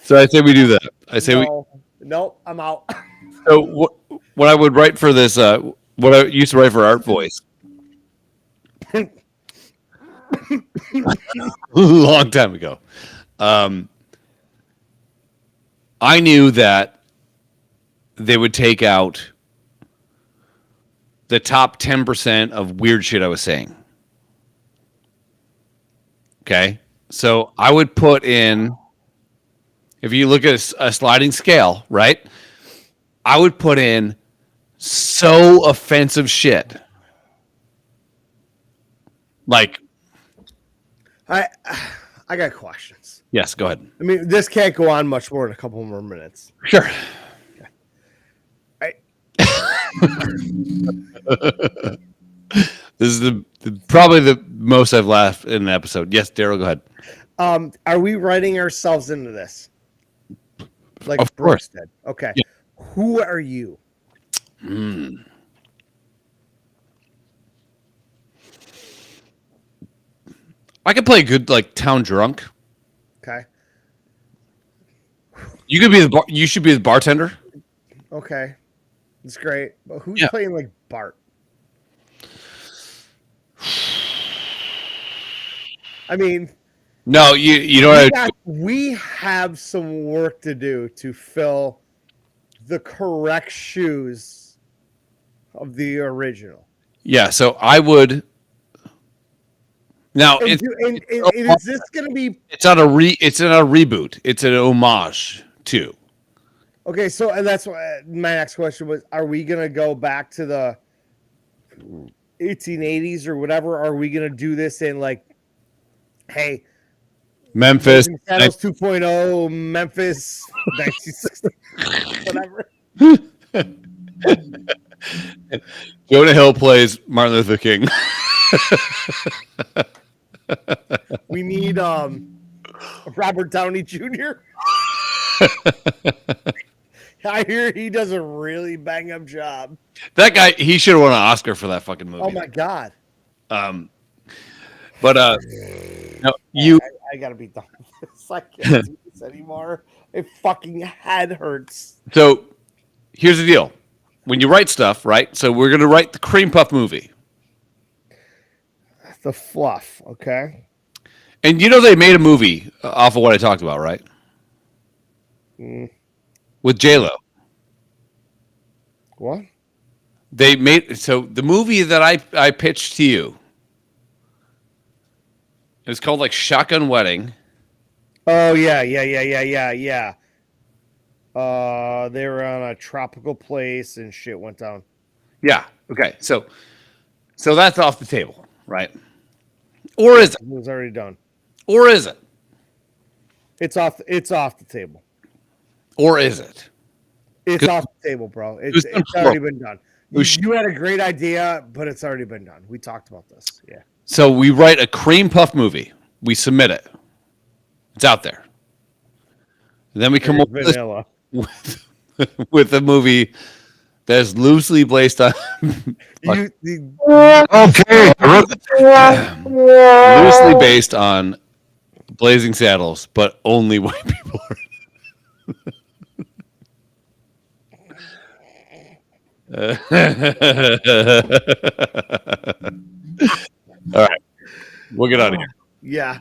So I say we do that. I say Nope, I'm out. So what I would write for this, what I used to write for Art Voice, long time ago. I knew that they would take out the top 10% of weird shit I was saying. Okay. So I would put in, if you look at a sliding scale, right? I would put in so offensive shit. Like, I got questions. yes, go ahead. I mean, this can't go on much more than a couple more minutes. Sure. This is probably the most I've laughed in an episode. Yes, Daryl, go ahead. Are we writing ourselves into this? Like Of Brooks course. did. Okay. Yeah. Who are you? I could play a good like town drunk. Okay. You could be you should be the bartender. Okay. It's great. But who's Yeah. playing like Bart? I mean, No, you know what? we have some work to do to fill the correct shoes of the original. Yeah, so I would. Now And, it's and is this going to be it's not a it's not a reboot. It's an homage to. okay? So, and that's what my next question was: are we going to go back to the 1880s or whatever? Are we going to do this in like, hey, Memphis. Shadows 2.0, Memphis, 1960, whatever? Jonah Hill plays Martin Luther King. We need Robert Downey Jr. I hear he does a really bang up job. That guy, he should have won an Oscar for that fucking movie. Oh my god! But no, you. I gotta be done with this. I can't do this anymore. My fucking head hurts. So here's the deal: when you write stuff, right? So we're gonna write the Cream Puff movie, The fluff, okay? and you know they made a movie off of what I talked about, right? With J-Lo. What? They made so the movie that I pitched to you. It's called like Shotgun Wedding. Oh yeah. They were on a tropical place and shit went down. Yeah. Okay. So that's off the table, right? Or is it? It was already done. Or is it? It's off the table. Or is it? It's off the table, bro. It's already been done. You had a great idea, but it's already been done. We talked about this. Yeah. So we write a Cream Puff movie. We submit it. It's out there. And then we come up Vanilla. with a movie that's loosely based on Okay. loosely based on Blazing Saddles, but only white people are. All right, we'll get out of here. Yeah.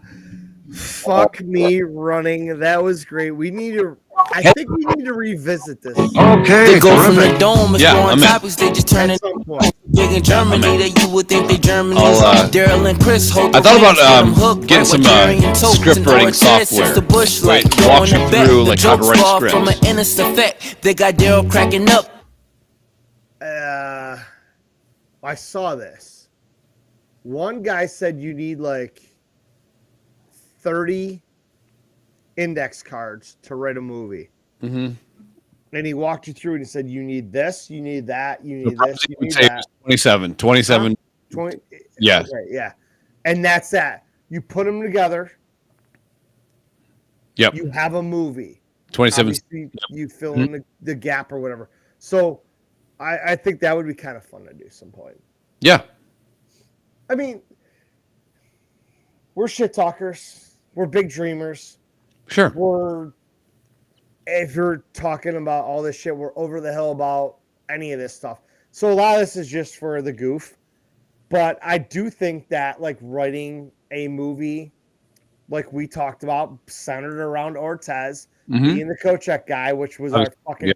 Fuck me running. That was great. I think we need to revisit this They go from the dome, Yeah, exploring I'm in. topics, they just turn at it some point. big in Germany that you would think they Germany's. I'll, Daryl and Chris hold I the thought reins, about, get 'em hooked getting right some, with Jerry and Totes script and writing Ortiz since software. the bush Right, light, walks going you to bet. through, The like, how to jokes write fall scripts. from an innocent effect. They got Daryl cracking up. I saw this. One guy said you need like 30 index cards to write a movie. Mm-hmm. And he walked you through and he said, you need this, you need that, you need this, you need Say that. 27. 20, Yeah. Okay, yeah. And that's that. You put them together. Yep. You have a movie. 27. Obviously, you fill in the gap or whatever. So I think that would be kind of fun to do some point. Yeah. I mean, we're shit talkers. We're big dreamers. Sure. If you're talking about all this shit, we're over the hill about any of this stuff. So a lot of this is just for the goof. But I do think that like writing a movie like we talked about, centered around Ortez, being the Kochek guy, which was our fucking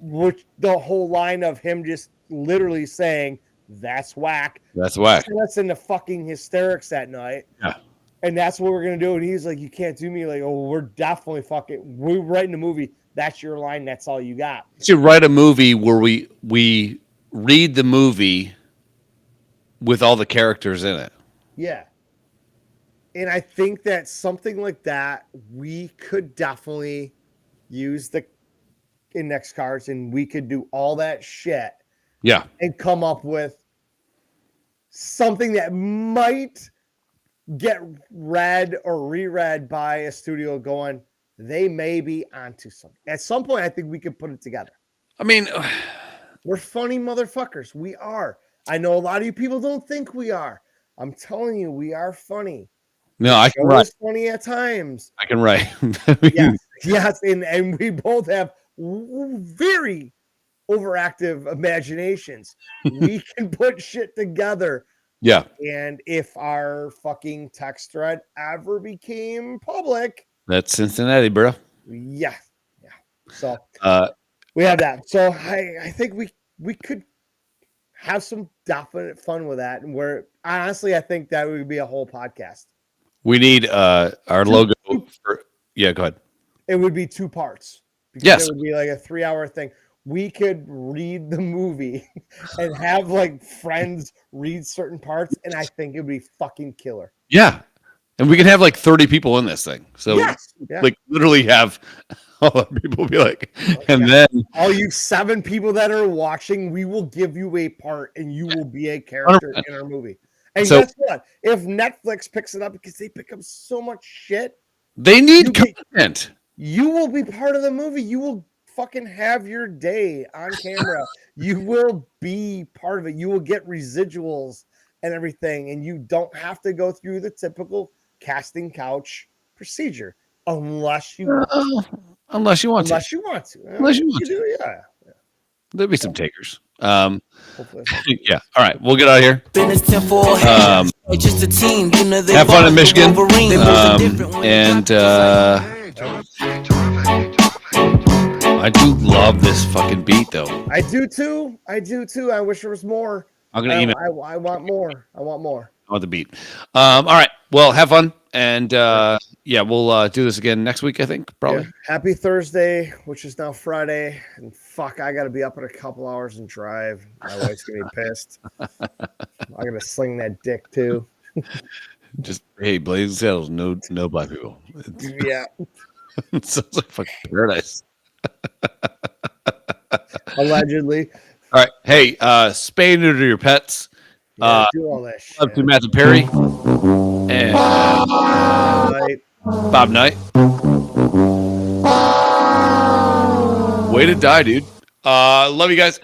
which the whole line of him just literally saying, that's whack. That's whack. That's into fucking hysterics that night. Yeah. And that's what we're going to do. And he's like, you can't do me. Like, oh, we're definitely we're writing a movie. That's your line. That's all you got. To write a movie where we read the movie with all the characters in it. Yeah. And I think that something like that, we could definitely use the index cards and we could do all that shit. Yeah. And come up with something that might get read or reread by a studio going, they may be onto something. At some point, I think we could put it together. I mean, we're funny motherfuckers. We are. I know a lot of you people don't think we are. I'm telling you, we are funny. No, I can write. Funny at times. I can write. Yes, and we both have very overactive imaginations. We can put shit together. Yeah. And if our fucking text thread ever became public, that's Cincinnati, bro. Yeah. So we have that. So I think we could have some definite fun with that. And honestly, I think that would be a whole podcast. We need our logo. Yeah, go ahead. It would be 2 parts. Yes. It would be like a 3-hour thing. We could read the movie and have like friends read certain parts, and I think it would be fucking killer. Yeah. And we can have like 30 people in this thing. So like literally have all the people be like, and then all you 7 people that are watching, we will give you a part and you will be a character in our movie. And guess what? If Netflix picks it up, because they pick up so much shit, they need content. You will be part of the movie. You will fucking have your day on camera. You will be part of it. You will get residuals and everything, and you don't have to go through the typical casting couch procedure unless you want to. Unless you want to. Yeah. There'll be some takers. Yeah. All right. We'll get out of here. Have fun in Michigan. And I do love this fucking beat, though. I do too. I wish there was more. I'm gonna email. I want more. I want the beat. All right. Well, have fun, and yeah, we'll do this again next week. I think probably. Yeah. Happy Thursday, which is now Friday, and fuck, I got to be up in a couple hours and drive. My wife's gonna be pissed. I'm gonna sling that dick too. Just hey, Blazing Saddles, no black people. Yeah. It sounds like fucking paradise. Allegedly. All right. Hey, spay and neuter your pets. Yeah, do all that shit. Up to Matthew Perry and Bob Knight. Way to die, dude. Love you guys.